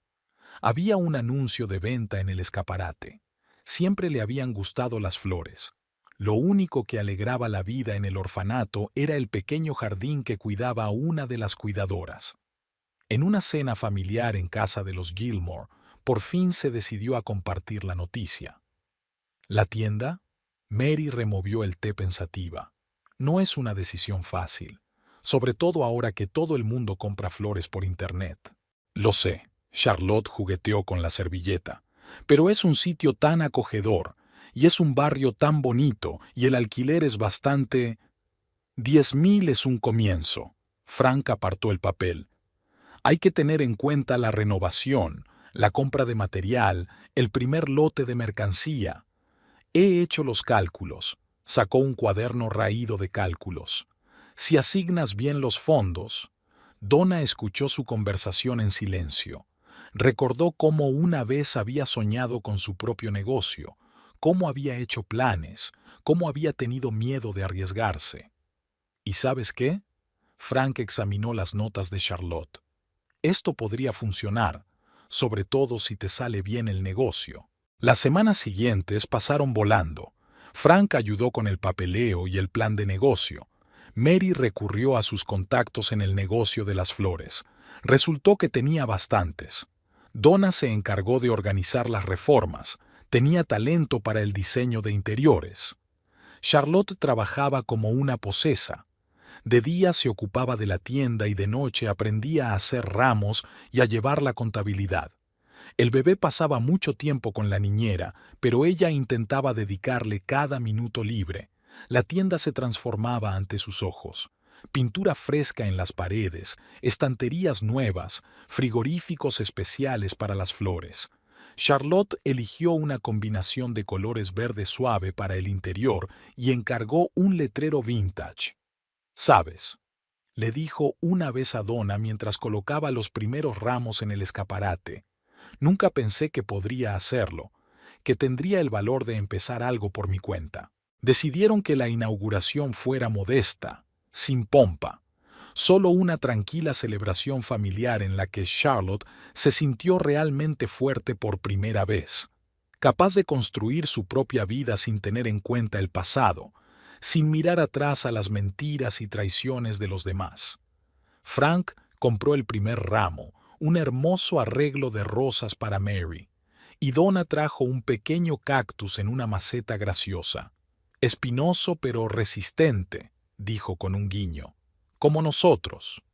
Había un anuncio de venta en el escaparate. Siempre le habían gustado las flores. Lo único que alegraba la vida en el orfanato era el pequeño jardín que cuidaba una de las cuidadoras. En una cena familiar en casa de los Gilmore, por fin se decidió a compartir la noticia. ¿La tienda? Mary removió el té pensativa. No es una decisión fácil, sobre todo ahora que todo el mundo compra flores por internet. Lo sé, Charlotte jugueteó con la servilleta, pero es un sitio tan acogedor, y es un barrio tan bonito, y el alquiler es bastante... 10,000 es un comienzo. Frank apartó el papel. Hay que tener en cuenta la renovación, la compra de material, el primer lote de mercancía. He hecho los cálculos. Sacó un cuaderno raído de cálculos. Si asignas bien los fondos... Donna escuchó su conversación en silencio. Recordó cómo una vez había soñado con su propio negocio, cómo había hecho planes, cómo había tenido miedo de arriesgarse. ¿Y sabes qué? Frank examinó las notas de Charlotte. Esto podría funcionar, sobre todo si te sale bien el negocio. Las semanas siguientes pasaron volando. Frank ayudó con el papeleo y el plan de negocio. Mary recurrió a sus contactos en el negocio de las flores. Resultó que tenía bastantes. Donna se encargó de organizar las reformas. Tenía talento para el diseño de interiores. Charlotte trabajaba como una posesa. De día se ocupaba de la tienda y de noche aprendía a hacer ramos y a llevar la contabilidad. El bebé pasaba mucho tiempo con la niñera, pero ella intentaba dedicarle cada minuto libre. La tienda se transformaba ante sus ojos. Pintura fresca en las paredes, estanterías nuevas, frigoríficos especiales para las flores. Charlotte eligió una combinación de colores verde suave para el interior y encargó un letrero vintage. «¿Sabes?», le dijo una vez a Donna mientras colocaba los primeros ramos en el escaparate. «Nunca pensé que podría hacerlo, que tendría el valor de empezar algo por mi cuenta». Decidieron que la inauguración fuera modesta, sin pompa, solo una tranquila celebración familiar en la que Charlotte se sintió realmente fuerte por primera vez. capaz de construir su propia vida sin tener en cuenta el pasado, sin mirar atrás a las mentiras y traiciones de los demás. Frank compró el primer ramo, un hermoso arreglo de rosas para Mary, y Donna trajo un pequeño cactus en una maceta graciosa. Espinoso pero resistente, dijo con un guiño, como nosotros.